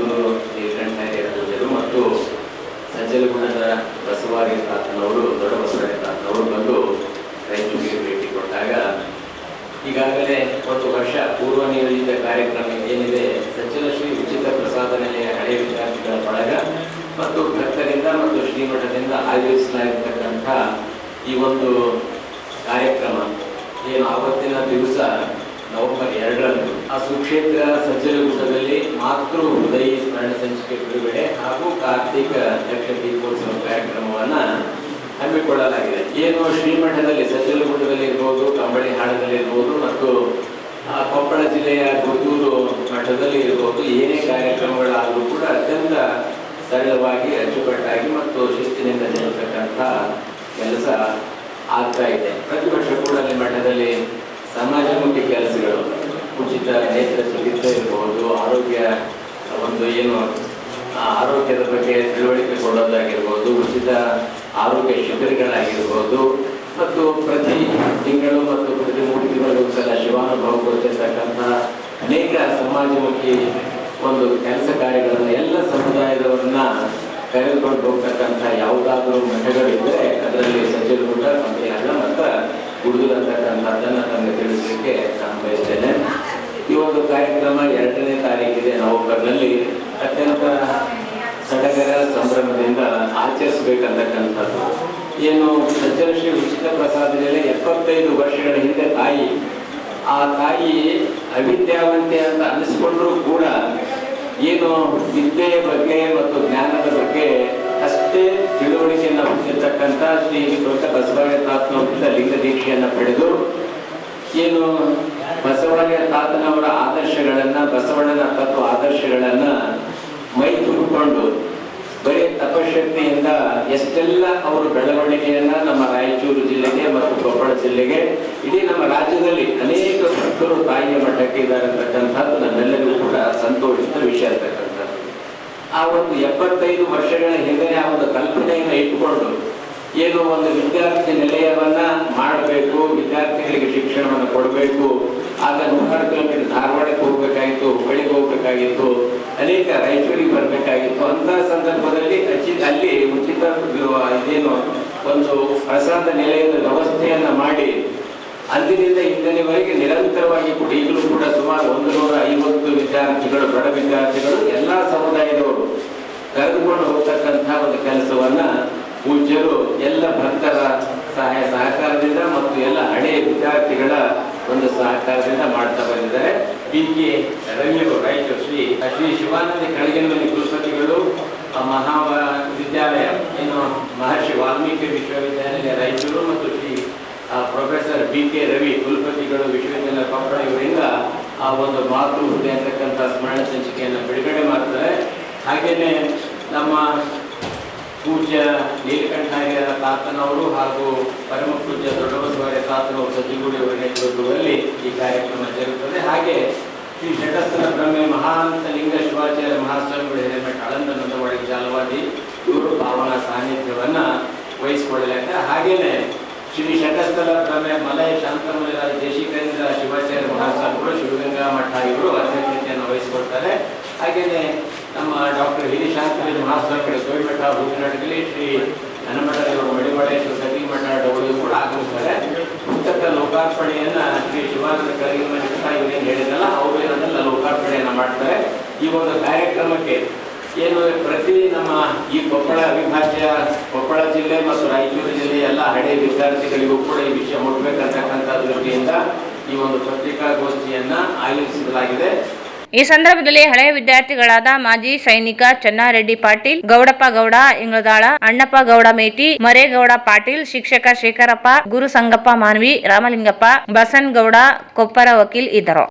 ಸಜ್ಜಲಗುಡ್ಡದ ಬಸವಾರಿ ತಾತನವರು, ದೊಡ್ಡ ಬಸವಾರಿ ತಾತನವರು ಬಂದು ರಾಯಚೂರಿಗೆ ಭೇಟಿ ಕೊಟ್ಟಾಗ ಈಗಾಗಲೇ ಒಂದು ವರ್ಷ ಪೂರ್ವ ನಿಯೋಜಿತ ಕಾರ್ಯಕ್ರಮ ಏನಿದೆ, ಸಜ್ಜಲಶ್ರೀ ಉಚಿತ ಪ್ರಸಾದ ನಿಲಯ ಹಳೆಯ ವಿದ್ಯಾರ್ಥಿಗಳ ಬಳಗ ಮತ್ತು ಭಕ್ತರಿಂದ ಮತ್ತು ಶ್ರೀಮಠದಿಂದ ಆಯೋಜಿಸಲಾಗಿರ್ತಕ್ಕಂಥ ಈ ಒಂದು ಕಾರ್ಯಕ್ರಮ ಏನು ಆವತ್ತಿನ ದಿವಸ ನವೆಂಬರ್ 2ರಂದು ಆ ಸುಕ್ಷೇತ್ರ ಸಜ್ಜಲಗುಡ್ಡದಲ್ಲಿ ಮಾತೃ ಹೃದಯಿ ಸ್ಮರಣ ಸಂಚಿಕೆ ಬಿಡುಗಡೆ ಹಾಗೂ ಕಾರ್ತಿಕ ಲಕ್ಷ ದೀಪೋತ್ಸವ ಕಾರ್ಯಕ್ರಮವನ್ನ ಹಮ್ಮಿಕೊಳ್ಳಲಾಗಿದೆ. ಏನು ಶ್ರೀಮಠದಲ್ಲಿ ಸಜ್ಜಲಗುಡ್ಡದಲ್ಲಿ ಇರ್ಬೋದು, ಕಂಬಳಿಹಾಳದಲ್ಲಿ ಇರ್ಬೋದು ಮತ್ತು ಕೊಪ್ಪಳ ಜಿಲ್ಲೆಯ ಗುಂಡೂರು ಮಠದಲ್ಲಿ ಇರ್ಬೋದು, ಏನೇ ಕಾರ್ಯಕ್ರಮಗಳಾದರೂ ಕೂಡ ಅತ್ಯಂತ ಸರಳವಾಗಿ, ಅಚ್ಚುಕಟ್ಟಾಗಿ ಮತ್ತು ಶಿಸ್ತಿನಿಂದ ನಡೆಸತಕ್ಕಂಥ ಕೆಲಸ ಆಗ್ತಾ ಇದೆ. ಪ್ರತಿ ವರ್ಷ ಕೂಡ ಅಲ್ಲಿ ಮಠದಲ್ಲಿ ಸಮಾಜಮುಖಿ ಕೆಲಸಗಳು, ಉಚಿತ ನೇತ್ರ ಚಿಕಿತ್ಸೆ ಇರಬಹುದು, ಆರೋಗ್ಯ ಒಂದು ಏನು ಆರೋಗ್ಯದ ಬಗ್ಗೆ ತಿಳುವಳಿಕೆ ಕೊಡೋದಾಗಿರ್ಬೋದು, ಉಚಿತ ಆರೋಗ್ಯ ಶಿಬಿರಗಳಾಗಿರ್ಬೋದು ಮತ್ತು ಪ್ರತಿ ತಿಂಗಳು ಮತ್ತು ಪ್ರತಿ 3 ತಿಂಗಳಿಗೂ ಸಲ ಶಿವಾನುಭವ ಕೊಡ್ತಿರ್ತಕ್ಕಂಥ ಅನೇಕ ಸಮಾಜಮುಖಿ ಒಂದು ಕೆಲಸ ಕಾರ್ಯಗಳನ್ನು ಎಲ್ಲ ಸಮುದಾಯದವರನ್ನ ಕರೆದುಕೊಂಡು ಹೋಗ್ತಕ್ಕಂಥ ಯಾವುದಾದ್ರೂ ಮಠಗಳಿದ್ದರೆ ಅದರಲ್ಲಿ ಸಜ್ಜಲಗುಡ್ಡ, ಕಂಬಳಿಹಾಳ ಮತ್ತು ಗುಡುದೂರು ಅಂತಕ್ಕಂಥದ್ದನ್ನು ತಮಗೆ ತಿಳಿಸಲಿಕ್ಕೆ ನಾನು ಬಯಸ್ತೇನೆ. ಈ ಒಂದು ಕಾರ್ಯಕ್ರಮ 2ನೇ ತಾರೀಕಿದೆ ನವೆಂಬರ್ನಲ್ಲಿ ಅತ್ಯಂತ ಸಡಗರ ಸಂಭ್ರಮದಿಂದ ಆಚರಿಸಬೇಕಂತಕ್ಕಂಥದ್ದು. ಏನು ಸಜ್ಜಲಶ್ರೀ ಉಚಿತ ಪ್ರಸಾದ ನಿಲಯ 75 ವರ್ಷಗಳ ಹಿಂದೆ ಆ ತಾಯಿ ಅವಿದ್ಯಾವಂತೆ ಅಂತ ಅನಿಸ್ಕೊಂಡ್ರೂ ಕೂಡ ಏನು ವಿದ್ಯೆಯ ಬಗ್ಗೆ ಮತ್ತು ಜ್ಞಾನದ ಬಗ್ಗೆ ಅಷ್ಟೇ ತಿಳುವಳಿಕೆಯನ್ನು ಹೊಂದಿರತಕ್ಕಂಥ ಶ್ರೀ ದೊಡ್ಡ ಬಸವರಾಯ ತಾತನವರಿಂದ ಲಿಂಗ ದೀಕ್ಷೆಯನ್ನು ಪಡೆದು ಏನು ಬಸವರಾಯ ತಾತನವರ ಆದರ್ಶಗಳನ್ನ, ಬಸವಣ್ಣನ ತತ್ವ ಆದರ್ಶಗಳನ್ನ ಮೈ ತುಂಬಿಕೊಂಡು ಬರೀ ತಪಶಕ್ತಿಯಿಂದ ಎಷ್ಟೆಲ್ಲ ಅವರು ಬೆಳವಣಿಗೆಯನ್ನ ನಮ್ಮ ರಾಯಚೂರು ಜಿಲ್ಲೆಗೆ ಮತ್ತು ಕೊಪ್ಪಳ ಜಿಲ್ಲೆಗೆ ಇಡೀ ನಮ್ಮ ರಾಜ್ಯದಲ್ಲಿ ಅನೇಕ ಭಕ್ತರು ತಾಯಿಯ ಮಠಕ್ಕೆ ಇದ್ದಾರೆ ಅಂತಕ್ಕಂಥದ್ದು ನಮ್ಮೆಲ್ಲರಿಗೂ ಕೂಡ ಸಂತೋಷದ ವಿಷಯ ಅಂತಕ್ಕಂಥದ್ದು. ಆ ಒಂದು 75 ವರ್ಷಗಳ ಹಿಂದೆ ಆ ಒಂದು ಕಲ್ಪನೆಯನ್ನು ಇಟ್ಟುಕೊಂಡು ಏನು ಒಂದು ವಿದ್ಯಾರ್ಥಿ ನಿಲಯವನ್ನ ಮಾಡಬೇಕು, ವಿದ್ಯಾರ್ಥಿಗಳಿಗೆ ಶಿಕ್ಷಣವನ್ನು ಕೊಡಬೇಕು. ಆಗ 100 ಕಿಲೋಮೀಟರ್ ಧಾರವಾಡಕ್ಕೆ ಹೋಗ್ಬೇಕಾಗಿತ್ತು, ಹುಬ್ಬಳ್ಳಿಗೆ ಹೋಗ್ಬೇಕಾಗಿತ್ತು, ಅನೇಕ ರಾಯಚೂರಿಗೆ ಬರಬೇಕಾಗಿತ್ತು. ಅಂತ ಸಂದರ್ಭದಲ್ಲಿ ಅಲ್ಲಿ ಉಚಿತ ಇದೇನು ಒಂದು ಪ್ರಸಾದ ನಿಲಯದ ವ್ಯವಸ್ಥೆಯನ್ನ ಮಾಡಿ ಅಂದಿನಿಂದ ಇಂದಿನವರೆಗೆ ನಿರಂತರವಾಗಿ ಕೂಡ ಈಗಲೂ ಕೂಡ ಸುಮಾರು 150 ವಿದ್ಯಾರ್ಥಿಗಳು, ಬಡ ವಿದ್ಯಾರ್ಥಿಗಳು, ಎಲ್ಲಾ ಸಮುದಾಯದವರು ಕರೆದುಕೊಂಡು ಹೋಗ್ತಕ್ಕಂತಹ ಒಂದು ಕೆಲಸವನ್ನ ಪೂಜ್ಯರು ಎಲ್ಲ ಭಕ್ತರ ಸಹಾಯ ಸಹಕಾರದಿಂದ ಮತ್ತು ಎಲ್ಲ ಹಳೆಯ ವಿದ್ಯಾರ್ಥಿಗಳ ಒಂದು ಸಹಕಾರದಿಂದ ಮಾಡ್ತಾ ಬಂದಿದ್ದಾರೆ. ಕೆ ರವಿಯವರು ರಾಯಚೂರು ಶ್ರೀ ಶಿವಾನಂದ ಕೆಳಗಿನಮನೆ ಕುಲಪತಿಗಳು, ಮಹಾವಿದ್ಯಾಲಯ ಏನು ಮಹರ್ಷಿ ವಾಲ್ಮೀಕಿ ವಿಶ್ವವಿದ್ಯಾಲಯ ರಾಯಚೂರು ಮತ್ತು ಶ್ರೀ ಪ್ರೊಫೆಸರ್ ಕೆ ರವಿ ಕುಲಪತಿಗಳು ವಿಶ್ವವಿದ್ಯಾಲಯ ಕೊಪ್ಪಳ ಇವರಿಂದ ಆ ಒಂದು ಮಾತೃ ಹೃದಯ ಅಂತಕ್ಕಂಥ ಸ್ಮರಣ ಸಂಚಿಕೆಯನ್ನು ಬಿಡುಗಡೆ ಮಾಡ್ತಾರೆ. ಹಾಗೇನೆ ನಮ್ಮ ಪೂಜ್ಯ ನೀಲಕಂಠಾರ್ಯರ ತಾತನವರು ಹಾಗೂ ಪರಮ ಪೂಜ್ಯ ದೊಡ್ಡಬಸವರಾಯ ತಾತನವರು ಸಜ್ಜಿಗೂಡಿಯವರ ನೇತೃತ್ವದಲ್ಲಿ ಈ ಕಾರ್ಯಕ್ರಮ ಜರುಗುತ್ತದೆ. ಹಾಗೆ ಶ್ರೀ ಷಟಸ್ಥಲ ಬ್ರಹ್ಮೆ ಮಹಾಂತ ಲಿಂಗ ಶಿವಾಚಾರ್ಯ ಮಹಾಸ್ವಾಮಿಗಳು ಹಿರೇಮಠ ಆಳಂದ ನಂದವಾಡಿ ಜಾಲವಾದಿ ಇವರು ಭಾವನಾ ಸಾನ್ನಿಧ್ಯವನ್ನ ವಹಿಸಿಕೊಳ್ಳಲಿದ್ದಾರೆ. ಹಾಗೇನೆ ಶ್ರೀ ಷಟಸ್ಥಲ ಬ್ರಹ್ಮೆ ಮಲಯ ಶಾಂತಮೂಲರಾಜ ದೇಶಿಕೇಂದ್ರ ಶಿವಾಚಾರ್ಯ ಮಹಾಸ್ವಾಮಿಗಳು ಶಿವಗಂಗಾ ಮಠ ಇವರು ಅಧ್ಯಕ್ಷತೆಯನ್ನು ವಹಿಸಿಕೊಳ್ತಾರೆ. ಹಾಗೇನೆ ನಮ್ಮ ಡಾಕ್ಟರ್ ಹಿರಿಶಾಂತರಾಜ ಮಹಾಸ್ವಾಮಿಗಳು ಕೋಯಿಮಠ ಭೂಮಿನಾಟಕದಲ್ಲಿ ಶ್ರೀ ಹನುಮಠದೇವರು ಮಡಿವಾಳೇಶ್ವರ ಸತಿ ಮಠ ಡೌಳಿ ಕೂಡ ಆಗಮಿಸ್ತಾರೆ. ಪುಸ್ತಕ ಲೋಕಾರ್ಪಣೆಯನ್ನ ಶ್ರೀ ಶಿವಾನಂದ ಕೆಳಗಿನ ಇವರೇನು ಹೇಳಿದ್ರಲ್ಲ ಅವರು ಏನನ್ನೆಲ್ಲ ಲೋಕಾರ್ಪಣೆಯನ್ನ ಮಾಡ್ತಾರೆ. ಈ ಒಂದು ಕಾರ್ಯಕ್ರಮಕ್ಕೆ ಏನು ಪ್ರತಿ ನಮ್ಮ ಈ ಕೊಪ್ಪಳ ಅವಿಭಾಜ್ಯ ಕೊಪ್ಪಳ ಜಿಲ್ಲೆ ಮತ್ತು ರಾಯಚೂರು ಜಿಲ್ಲೆಯ ಎಲ್ಲ ಹಳೆಯ ವಿದ್ಯಾರ್ಥಿಗಳಿಗೂ ಕೂಡ ಈ ವಿಷಯ ಮುಟ್ಟಬೇಕಂತಕ್ಕಂಥ ದೃಷ್ಟಿಯಿಂದ ಈ ಒಂದು ಪತ್ರಿಕಾಗೋಷ್ಠಿಯನ್ನ ಆಯೋಜಿಸಲಾಗಿದೆ. ಈ ಸಂದರ್ಭದಲ್ಲಿ ಹಳೆಯ ವಿದ್ಯಾರ್ಥಿಗಳಾದ ಮಾಜಿ ಸೈನಿಕ ಚೆನ್ನಾರೆಡ್ಡಿ ಪಾಟೀಲ್, ಗೌಡಪ್ಪ ಗೌಡ ಇಂಗಳದಾಳ, ಅಣ್ಣಪ್ಪ ಗೌಡ ಮೇಟಿ, ಮರೇಗೌಡ ಪಾಟೀಲ್, ಶಿಕ್ಷಕ ಶೇಖರಪ್ಪ, ಗುರು ಸಂಗಪ್ಪ ಮಾನ್ವಿ, ರಾಮಲಿಂಗಪ್ಪ, ಬಸನಗೌಡ ಕೊಪ್ಪರ ವಕೀಲ್ ಇದ್ದರು.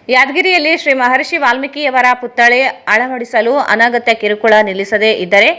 ಯಾದಗಿರಿಯಲ್ಲಿ ಶ್ರೀ ಮಹರ್ಷಿ ವಾಲ್ಮೀಕಿಯವರ ಪುತ್ಥಳಿ ಅಳವಡಿಸಲು ಅನಗತ್ಯ ಕಿರುಕುಳ ನಿಲ್ಲಿಸದೇ ಇದ್ದರೆ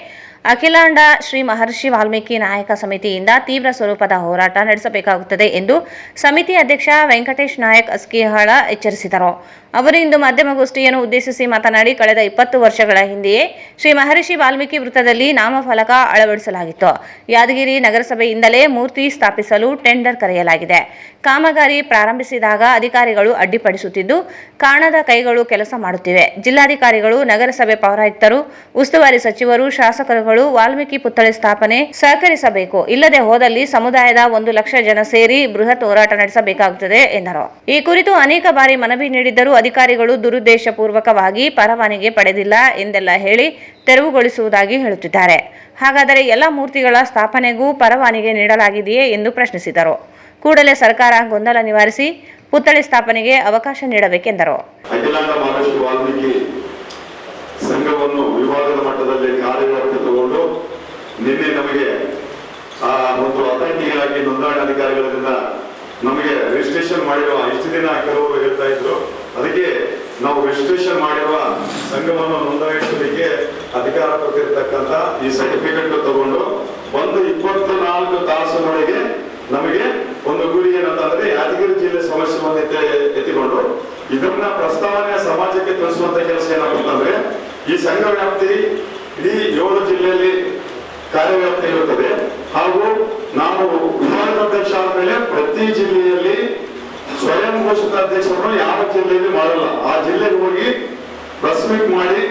ಅಖಿಲಾಂಡ ಶ್ರೀ ಮಹರ್ಷಿ ವಾಲ್ಮೀಕಿ ನಾಯಕ ಸಮಿತಿಯಿಂದ ತೀವ್ರ ಸ್ವರೂಪದ ಹೋರಾಟ ನಡೆಸಬೇಕಾಗುತ್ತದೆ ಎಂದು ಸಮಿತಿ ಅಧ್ಯಕ್ಷ ವೆಂಕಟೇಶ್ ನಾಯಕ್ ಅಸ್ಕಿಹಾಳ ಎಚ್ಚರಿಸಿದರು. ಅವರು ಇಂದು ಮಾಧ್ಯಮಗೋಷ್ಠಿಯನ್ನು ಉದ್ದೇಶಿಸಿ ಮಾತನಾಡಿ, ಕಳೆದ 20 ವರ್ಷಗಳ ಹಿಂದೆಯೇ ಶ್ರೀ ಮಹರ್ಷಿ ವಾಲ್ಮೀಕಿ ವೃತ್ತದಲ್ಲಿ ನಾಮಫಲಕ ಅಳವಡಿಸಲಾಗಿತ್ತು. ಯಾದಗಿರಿ ನಗರಸಭೆಯಿಂದಲೇ ಮೂರ್ತಿ ಸ್ಥಾಪಿಸಲು ಟೆಂಡರ್ ಕರೆಯಲಾಗಿದೆ. ಕಾಮಗಾರಿ ಪ್ರಾರಂಭಿಸಿದಾಗ ಅಧಿಕಾರಿಗಳು ಅಡ್ಡಿಪಡಿಸುತ್ತಿದ್ದು, ಕಾಣದ ಕೈಗಳು ಕೆಲಸ ಮಾಡುತ್ತಿವೆ. ಜಿಲ್ಲಾಧಿಕಾರಿಗಳು, ನಗರಸಭೆ ಪೌರಾಯುಕ್ತರು, ಉಸ್ತುವಾರಿ ಸಚಿವರು, ಶಾಸಕರುಗಳು ವಾಲ್ಮೀಕಿ ಪುತ್ಥಳಿ ಸ್ಥಾಪನೆ ಸಹಕರಿಸಬೇಕು. ಇಲ್ಲದೆ ಹೋದಲ್ಲಿ ಸಮುದಾಯದ 1 ಲಕ್ಷ ಜನ ಸೇರಿ ಬೃಹತ್ ಹೋರಾಟ ನಡೆಸಬೇಕಾಗುತ್ತದೆ ಎಂದರು. ಈ ಕುರಿತು ಅನೇಕ ಬಾರಿ ಮನವಿ ನೀಡಿದ್ದರೂ ಅಧಿಕಾರಿಗಳು ದುರುದ್ದೇಶಪೂರ್ವಕವಾಗಿ ಪರವಾನಗಿ ಪಡೆದಿಲ್ಲ ಎಂದೆಲ್ಲ ಹೇಳಿ ತೆರವುಗೊಳಿಸುವುದಾಗಿ ಹೇಳುತ್ತಿದ್ದಾರೆ. ಹಾಗಾದರೆ ಎಲ್ಲ ಮೂರ್ತಿಗಳ ಸ್ಥಾಪನೆಗೂ ಪರವಾನಗಿ ನೀಡಲಾಗಿದೆಯೇ ಎಂದು ಪ್ರಶ್ನಿಸಿದರು. ಕೂಡಲೇ ಸರ್ಕಾರ ಗೊಂದಲ ನಿವಾರಿಸಿ ಪುತ್ಥಳಿ ಸ್ಥಾಪನೆಗೆ ಅವಕಾಶ ನೀಡಬೇಕೆಂದರು. ಅಖಿಲಾಂಡ ಮಹರ್ಷಿ ವಾಲ್ಮೀಕಿ ಸಂಘವನ್ನು ವಿಭಾಗದ ಮಟ್ಟದಲ್ಲಿ ಕಾರ್ಯವ್ಯಾಪ್ತಿ ತಗೊಂಡು ನಿನ್ನೆ ನಮಗೆ ಆ ಒಂದು ಅಥಾರಿಟಿಗಳಾಗಿ ನೋಂದಣಿ ಅಧಿಕಾರಿಗಳಿಂದ ನಮಗೆ ರಿಜಿಸ್ಟ್ರೇಷನ್ ಮಾಡಿರುವ ಇಷ್ಟು ದಿನ ಕೆಲವರು ಹೇಳ್ತಾ ಇದ್ರು, ಅದಕ್ಕೆ ನಾವು ರಿಜಿಸ್ಟ್ರೇಷನ್ ಮಾಡಿರುವ ಸಂಘವನ್ನು ನೋಂದಾಯಿಸಲಿಕ್ಕೆ ಅಧಿಕಾರ ಕೊಟ್ಟಿರ್ತಕ್ಕಂಥ ಈ ಸರ್ಟಿಫಿಕೇಟ್ ತಗೊಂಡು ಒಂದು 24 ತಾಸಿನೊಳಗೆ ನಮಗೆ ಒಂದು ಗುರಿ ಏನಂತಂದ್ರೆ ಯಾದಗಿರಿ ಜಿಲ್ಲೆ ಸಮಸ್ಯೆಯನ್ನು ಎತ್ತಿಕೊಂಡು ಇದನ್ನ ಪ್ರಸ್ತಾವನೆ ಸಮಾಜಕ್ಕೆ ತಿಳಿಸುವಂತ ಕೆಲಸ ಏನಾಗುತ್ತಂದ್ರೆ ಈ ಸಂಘ ವ್ಯಾಪ್ತಿ ಇಡೀ 7 ಜಿಲ್ಲೆಯಲ್ಲಿ ಕಾರ್ಯವ್ಯಾಪ್ತಿ ಇರುತ್ತದೆ. ಹಾಗೂ ನಾವು ವಿಭಾಗದ ಅಧ್ಯಕ್ಷ ಆದ್ಮೇಲೆ ಪ್ರತಿ ಜಿಲ್ಲೆಯಲ್ಲಿ ಸ್ವಯಂ ಘೋಷಿತ ಅಧ್ಯಕ್ಷರನ್ನು ಯಾವ ಜಿಲ್ಲೆಯಲ್ಲಿ ಮಾಡಲ್ಲ. ಆ ಜಿಲ್ಲೆಗೆ ಹೋಗಿ ಪ್ರೆಸ್ ಮೀಟ್ ಮಾಡಿ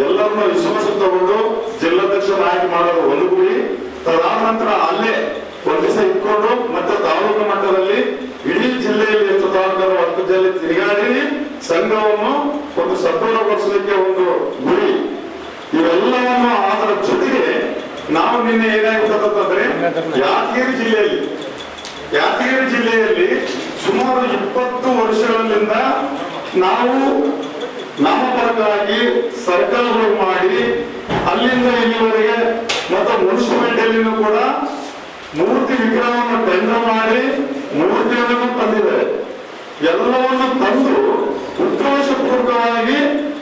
ಎಲ್ಲರನ್ನು ವಿಶ್ವಾಸ ತಗೊಂಡು ಜಿಲ್ಲಾಧ್ಯಕ್ಷರನ್ನು ಆಯ್ಕೆ ಮಾಡೋದು ಒಂದು ಗುರಿ. ತದಾದ ನಂತರ ಅಲ್ಲೇ ಒಂದು ದಿವಸ ಇಟ್ಕೊಂಡು ಮತ್ತೆ ತಾಲೂಕು ಮಟ್ಟದಲ್ಲಿ ಇಡೀ ಜಿಲ್ಲೆಯಲ್ಲಿ ಎಷ್ಟು ತಾಲೂಕರು 10 ಜಿಲ್ಲೆ ತಿರುಗಾಡಿ ಸಂಘವನ್ನು ಒಂದು ಸದೃಢಗೊಳಿಸಲಿಕ್ಕೆ ಒಂದು ಗುರಿ. ಇವೆಲ್ಲವನ್ನು ಅದರ ಜೊತೆಗೆ ನಾವು ನಿನ್ನೆ ಏನಾಗುತ್ತಂದ್ರೆ ಯಾದಗಿರಿ ಜಿಲ್ಲೆಯಲ್ಲಿ ಸುಮಾರು 20 ವರ್ಷಗಳಿಂದ ನಾವು ನಾಮಫಲಕವಾಗಿ ಸರ್ಕಲ್ಗಳು ಮಾಡಿ ಅಲ್ಲಿಂದ ಇಲ್ಲಿವರೆಗೆ ಮತ್ತು ಮುನ್ಸಿಪಾಲಿಟಿಯಲ್ಲಿನೂ ಕೂಡ ಮೂರ್ತಿ ವಿಗ್ರಹವನ್ನು ಟೆಂಡರ್ ಮಾಡಿ ಮೂರ್ತಿಯನ್ನು ತಂದಿದ್ದಾರೆ. ಎಲ್ಲವನ್ನು ತಂದು ಉದ್ದೇಶಪೂರ್ವಕವಾಗಿ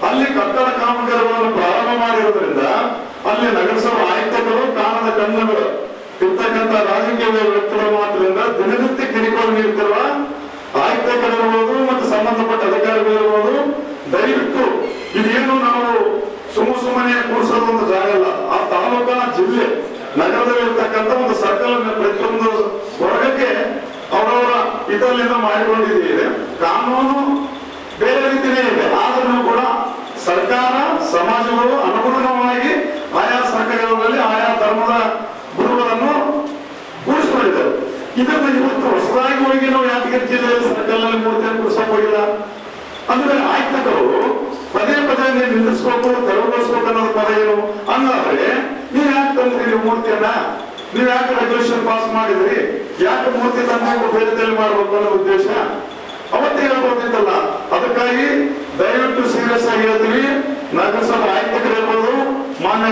ಅಲ್ಲಿ ಕಟ್ಟಡ ಕಾಮಗಾರಿಗಳನ್ನು ಪ್ರಾರಂಭ ಮಾಡಿರೋದ್ರಿಂದ ಅಲ್ಲಿ ನಗರಸಭಾ ಆಯುಕ್ತರು ಕಾಣದ ಕಣ್ಣುಗಳು ಇರ್ತಕ್ಕಂಥ ರಾಜಕೀಯ ವ್ಯಕ್ತಿಗಳ ಮಾತ್ರದಿಂದ ದಿನನಿತ್ಯ ಕಿರಿಕೋಳ ನೀಡ್ತಿರುವ ಆಯುಕ್ತರಿರ್ಬೋದು ಮತ್ತು ಸಂಬಂಧಪಟ್ಟ ಅಧಿಕಾರಿಗಳಿರ್ಬೋದು ದಯವಿಟ್ಟು ಇದೇನು ನಾವು ಸುಮ್ಮನೆ ಕೂರಿಸೋದು ಒಂದು ಜಾಗ ಅಲ್ಲ. ಆ ತಾಲೂಕಾ ಜಿಲ್ಲೆ ನಗರದಲ್ಲಿರ್ತಕ್ಕಂಥ ಒಂದು ಸರ್ಕಲ್ ಪ್ರತಿಯೊಂದು ವರ್ಗಕ್ಕೆ ಅವರವರ ಇದರಿಂದ ಮಾಡಿಕೊಂಡಿದ್ದೀವಿ. ಕಾನೂನು ಬೇರೆ ರೀತಿಯೇ ಇದೆ, ಆದ್ರೂ ಕೂಡ ಸರ್ಕಾರ ಸಮಾಜಗಳು ಅನುಗುಣವಾಗಿ ಆಯಾ ಸರ್ಕಾರಗಳಲ್ಲಿ ಆಯಾ ಧರ್ಮದ ಗುರುಗಳನ್ನು ಕೂಡಿಸಿಕೊಂಡಿದ್ದಾರೆ. ಇದನ್ನು ಇವತ್ತು ಹೊಸದಾಗಿ ಹೋಗಿ ನಾವು ಯಾದಗಿರಿ ಜಿಲ್ಲೆಯಲ್ಲಿ ಸರ್ಕಲ್ ನಲ್ಲಿ ಮೂರ್ತಿಯನ್ನು ಕೂಡಿಸಕ್ ಹೋಗಿಲ್ಲ. ಅಂದ್ರೆ ಆಯುಕ್ತರು ಪದೇ ಪದೇ ನಿಲ್ಲಿಸ್ಬೇಕು, ತೆರವುಗೊಳಿಸ್ಬೇಕು ಅನ್ನೋದು ಪದ ಏನು ಹಂಗಾದ್ರೆ ನೀವ್ ಯಾಕೆ ತಂದ್ರಿ ಮೂರ್ತಿಯನ್ನ? ನೀವ್ ಯಾಕೆ ರೆಗ್ಯುಲೇಷನ್ ಪಾಸ್ ಮಾಡಿದ್ರಿ? ಯಾಕೆ ಮೂರ್ತಿ ತಂದು ಬೇರೆದಲ್ಲಿ ಮಾಡ್ಬೇಕು ಅನ್ನೋ ಉದ್ದೇಶ ಅವತ್ತೇ ಹೇಳ್ಬೋದಿತ್ತಲ್ಲ. ಅದಕ್ಕಾಗಿ ದಯವಿಟ್ಟು ಸೀರಿಯಸ್ ಆಗಿ ಹೇಳ್ತೀವಿ. ನಗರಸಭಾ ಆಯುಕ್ತರಿರ್ಬೋದು, ಮಾನ್ಯ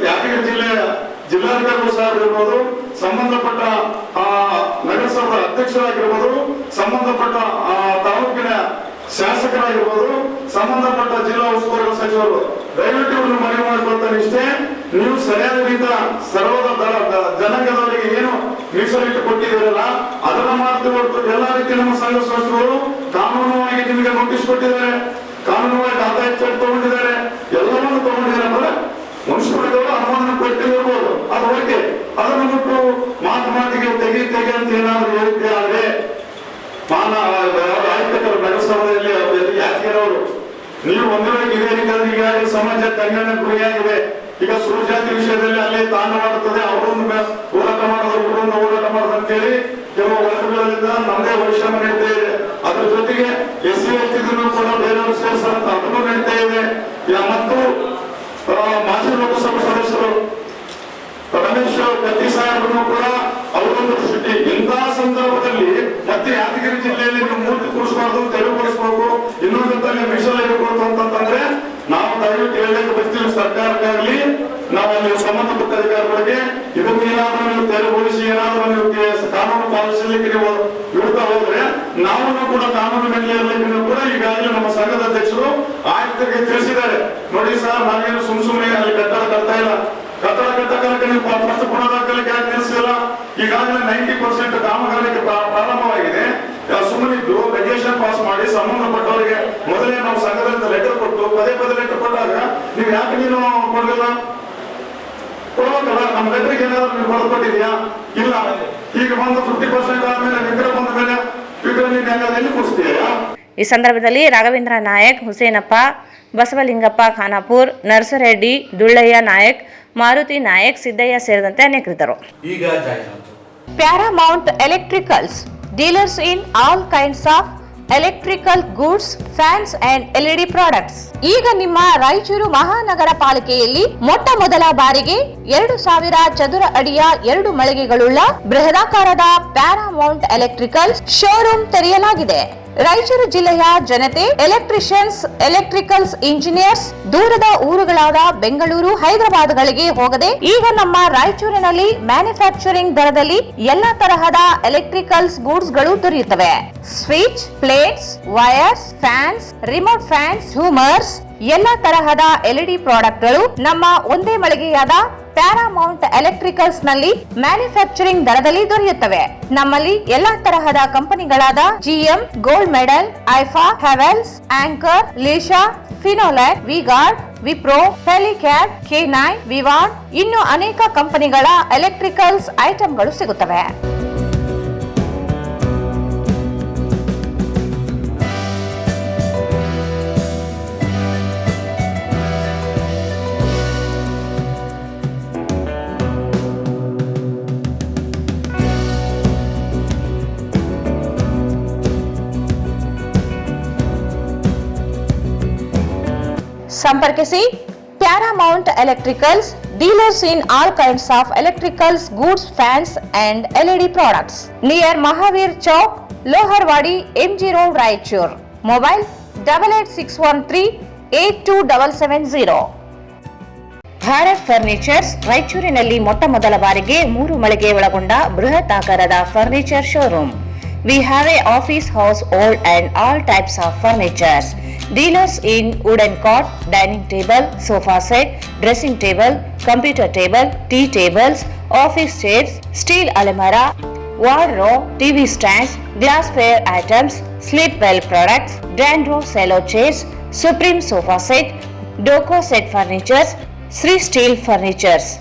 ಯಾದಗಿರಿ ಜಿಲ್ಲೆಯ ಜಿಲ್ಲಾಧಿಕಾರಿಗಳು ಸಾಹೇಬ್ ಇರ್ಬೋದು, ಸಂಬಂಧಪಟ್ಟ ನಗರಸಭಾ ಅಧ್ಯಕ್ಷರಾಗಿರ್ಬೋದು, ಸಂಬಂಧಪಟ್ಟ ತಾಲೂಕಿನ ಶಾಸಕರಾಗಿರ್ಬೋದು, ಸಂಬಂಧಪಟ್ಟ ಜಿಲ್ಲಾ ಉಸ್ತುವಾರಿ ಸಚಿವರು ದಯವಿಟ್ಟು ಇವ್ರನ್ನ ಮನವಿ ಮಾಡಿಕೊಳ್ತಾನೆ ಇಷ್ಟೇ. ನೀವು ಸರಿಯಾದ ರೀತಿಯ ಸರ್ವದ ಜನಾಂಗದವರಿಗೆ ಏನು ಮೀಸಲಿಟ್ಟು ಕೊಟ್ಟಿದ್ದೀರಲ್ಲ ಅದನ್ನ ಮಾಡ್ತೀವಿ ಹೊರತು ಎಲ್ಲಾ ರೀತಿ ನಮ್ಮ ಸಂಘ ಸಂಸ್ಥೆಗಳು ಕಾನೂನುವಾಗಿ ನಿಮಗೆ ನೋಟಿಸ್ ಕೊಟ್ಟಿದ್ದಾರೆ, ಕಾನೂನುವಾಗಿ ಆದಾಯ ಚಟ್ ತಗೊಂಡಿದ್ದಾರೆ, ಎಲ್ಲವನ್ನೂ ತಗೊಂಡಿದ್ದಾರೆ. ಅಂದ್ರೆ ಮನುಷ್ಯರು ಅನುಮೋದನೆ ಕೊಟ್ಟಿರ್ಬೋದು, ಅದು ಓಕೆ. ಅದನ್ನು ಬಿಟ್ಟು ಮಾತಿಗೆ ತೆಗಿ ಅಂತ ಏನಾದ್ರು ಹೇಳಿದ್ದೆ ಆದ್ರೆ ಆಯುಕ್ತರು ನಗರಸಭೆಯಲ್ಲಿ ಯಾದಗಿರವರು ನೀವು ಒಂದು ವೇಳೆ ಇದೇ ರೀತಿಯಾದ್ರೆ ಈಗಾಗಲೇ ಸಮಾಜ ಕಲ್ಯಾಣ ಗುರಿಯಾಗಿದೆ. ಈಗ ಸುರಜಾತಿ ವಿಷಯದಲ್ಲಿ ಅಲ್ಲೇ ತಾಂಡವಾಡುತ್ತದೆ, ಅವರೊಂದು ಹೋರಾಟ ಮಾಡೋದು ಇವರೊಂದು ಹೋರಾಟ ಮಾಡೋದು ಅಂತೇಳಿ ಕೆಲವು ವರ್ಗಗಳಿಂದ ನಮ್ಮದೇ ವೈಷಮ್ಯ ನಡೀತಾ ಇದೆ. ಅದ್ರ ಜೊತೆಗೆ SC ST ಕೂಡ ಬೇರೆಯವರು ಸೇರಿಸಂತ ಅದನ್ನು ನಡೀತಾ ಇದೆ. ಮತ್ತು ಮಾಜಿ ಲೋಕಸಭಾ ಸದಸ್ಯರು ರಮೇಶ್ ಕತ್ತಿ ಸಾಹೇಬರು ಕೂಡ ಅವರೊಂದು ದೃಷ್ಟಿ ಇಂತಹ ಸಂದರ್ಭದಲ್ಲಿ ಮತ್ತೆ ಯಾದಗಿರಿ ಜಿಲ್ಲೆಯಲ್ಲಿ ನೀವು ಮೂರ್ತಿ ಕೂರಿಸಬಾರ್ದು, ತೆರವುಗೊಳಿಸಬೇಕು, ಇನ್ನೊಂದಲ್ಲಿ ಮೀಸಲು ಇರಬಹುದು ಅಂತಂದ್ರೆ ನಾವು ದಯವಿಟ್ಟು ಹೇಳಲಿಕ್ಕೆ ಬರ್ತೀವಿ ಸರ್ಕಾರಕ್ಕಾಗ್ಲಿ ನಾವು ಅಲ್ಲಿ ಸಂಬಂಧಪಟ್ಟ ಅಧಿಕಾರಿಗಳಿಗೆ ಇದನ್ನು ಏನಾದ್ರೂ ನೀವು ತೆರವುಗೊಳಿಸಿ ಏನಾದ್ರೂ ನೀವು ಕಾನೂನು ಪಾಲಿಸಲಿಕ್ಕೆ ನೀವು ಇಡ್ತಾ ಹೋದ್ರೆ ನಾವು ಕೂಡ ಕಾನೂನು ಮೆಟ್ಟಿಲಿರಲಿಕ್ಕೆ ಕೂಡ ಈಗಾಗಲೇ ನಮ್ಮ ಸಂಘದ ಅಧ್ಯಕ್ಷರು ಆಯುಕ್ತರಿಗೆ ತಿಳಿಸಿದ್ದಾರೆ. ನೋಡಿ ಸರ್, ನಾವೇನು ಸುಮ್ಮನೆ ಅಲ್ಲಿ ಕಟ್ಟಡ ಕಟ್ತಾ ಇಲ್ಲ, ಕಟ್ಟಡ ಕಟ್ಟಕ್ಕೆ ನೀವು ಫಸ್ಟ್ ಪುನರ್ದಾಖಲಿಕೆ ಯಾಕೆ ನಿಲ್ಲಿಸಿಲ್ಲ? ಈಗಾಗಲೇ 90% ಕಾಮಗಾರಿಕೆ ಪ್ರಾರಂಭವಾಗಿದೆ. ಸುಮ್ಮನಿದ್ದು ರೆಗ್ಯುಲೇಷನ್ ಪಾಸ್ ಮಾಡಿ ಸಂಬಂಧಪಟ್ಟವರಿಗೆ ಮೊದಲೇ ನಾವು ಸಂಘದಿಂದ ಲೆಟರ್ ಕೊಟ್ಟು ಪದೇ ಲೆಟರ್ ಕೊಟ್ಟಾಗ ನೀವು ಯಾಕೆ ನೀನು ಕೊಡಲಿಲ್ಲ? ಕೊಡ್ಬೇಕಲ್ಲ. ನಮ್ಮ ಲೆಟರ್ಗೆ ಏನಾದ್ರು ನೀವು ಬರೆದುಕೊಟ್ಟಿದ್ಯಾ? ಇಲ್ಲ. ಈಗ ಬಂದು 50% ಆದ್ಮೇಲೆ ವಿಗ್ರಹ ಬಂದ ಮೇಲೆ ವಿಗ್ರಹ ನೀನು ಎಲ್ಲಿ ಕೊಡಿಸ್ತೀಯಾ? ಈ ಸಂದರ್ಭದಲ್ಲಿ ರಾಘವೇಂದ್ರ ನಾಯಕ್, ಹುಸೇನಪ್ಪ, ಬಸವಲಿಂಗಪ್ಪ ಖಾನಾಪುರ್, ನರಸರೆಡ್ಡಿ, ದುಳ್ಳಯ್ಯ ನಾಯಕ್, ಮಾರುತಿ ನಾಯಕ್, ಸಿದ್ದಯ್ಯ ಸೇರಿದಂತೆ ಅನೇಕರಿದ್ದರು. ಈಗ ಜಾಹೀರಾತು. Paramount electricals, dealers in all kinds of electrical goods, fans and LED products. ಈಗ ನಿಮ್ಮ ರಾಯಚೂರು ಮಹಾನಗರ ಪಾಲಿಕೆಯಲ್ಲಿ ಮೊಟ್ಟ ಮೊದಲ ಬಾರಿಗೆ 2000 ಚದುರ ಅಡಿಯ 2 ಮಳಿಗೆಗಳುಳ್ಳ ಬೃಹದಾಕಾರದ ಪ್ಯಾರಾಮೌಂಟ್ ಎಲೆಕ್ಟ್ರಿಕಲ್ಸ್ ಶೋರೂಮ್ ತೆರೆಯಲಾಗಿದೆ. ರಾಯಚೂರು ಜಿಲ್ಲೆಯ ಜನತೆ, ಎಲೆಕ್ಟ್ರಿಷಿಯನ್ಸ್, ಎಲೆಕ್ಟ್ರಿಕಲ್ಸ್ ಇಂಜಿನಿಯರ್ಸ್ ದೂರದ ಊರುಗಳಾದ ಬೆಂಗಳೂರು, ಹೈದರಾಬಾದ್ಗಳಿಗೆ ಹೋಗದೆ ಈಗ ನಮ್ಮ ರಾಯಚೂರಿನಲ್ಲಿ ಮ್ಯಾನುಫ್ಯಾಕ್ಚರಿಂಗ್ ದರದಲ್ಲಿ ಎಲ್ಲಾ ತರಹದ ಎಲೆಕ್ಟ್ರಿಕಲ್ಸ್ ಗೂಡ್ಸ್ ಗಳು ದೊರೆಯುತ್ತವೆ. Switch, plates, wires, fans, remote fans, ಹ್ಯೂಮರ್ಸ್, ಎಲ್ಲಾ ತರಹದ LED ಪ್ರಾಡಕ್ಟ್ ಗಳು ನಮ್ಮ ಒಂದೇ ಮಳಿಗೆಯಾದ ಪ್ಯಾರಾಮೌಂಟ್ ಎಲೆಕ್ಟ್ರಿಕಲ್ಸ್ ನಲ್ಲಿ ಮ್ಯಾನುಫ್ಯಾಕ್ಚರಿಂಗ್ ದರದಲ್ಲಿ ದೊರೆಯುತ್ತವೆ. ನಮ್ಮಲ್ಲಿ ಎಲ್ಲಾ ತರಹದ ಕಂಪನಿಗಳಾದ GM, ಗೋಲ್ಡ್ ಮೆಡಲ್, ಐಫಾ, ಹೆವೆಲ್ಸ್, ಆಂಕರ್, ಲೀಶಾ, ಫಿನೋಲೆಕ್, ವಿಗಾರ್ಡ್, ವಿಪ್ರೋ, ಹೆಲಿಕ್ಯಾಟ್, K9, ವಿವಾರ್ಡ್ ಇನ್ನು ಅನೇಕ ಕಂಪನಿಗಳ ಎಲೆಕ್ಟ್ರಿಕಲ್ಸ್ ಐಟಂಗಳು ಸಿಗುತ್ತವೆ. ಸಂಪರ್ಕಿಸಿ Paramount electricals, dealers in all kinds of electricals goods, fans and LED products, near Mahavir Chowk, Loharwadi, MG road, Raichur. Mobile 8861382770. Bharat furnitures ರಾಯಚೂರಿನಲ್ಲಿ ಮೊಟ್ಟ ಮೊದಲ ಬಾರಿಗೆ 3 ಮಳಿಗೆ ಒಳಗೊಂಡ ಬೃಹತ್ ಆಕಾರದ furniture showroom. We have a office, household and all types of furnitures. Dealers in wooden cot, dining table, sofa set, dressing table, computer table, tea tables, office chairs, steel almirah, wardrobe, TV stands, glassware items, sleepwell products, Dandro cello chairs, Supreme sofa set, Doco set furnitures, Sri Steel furnitures.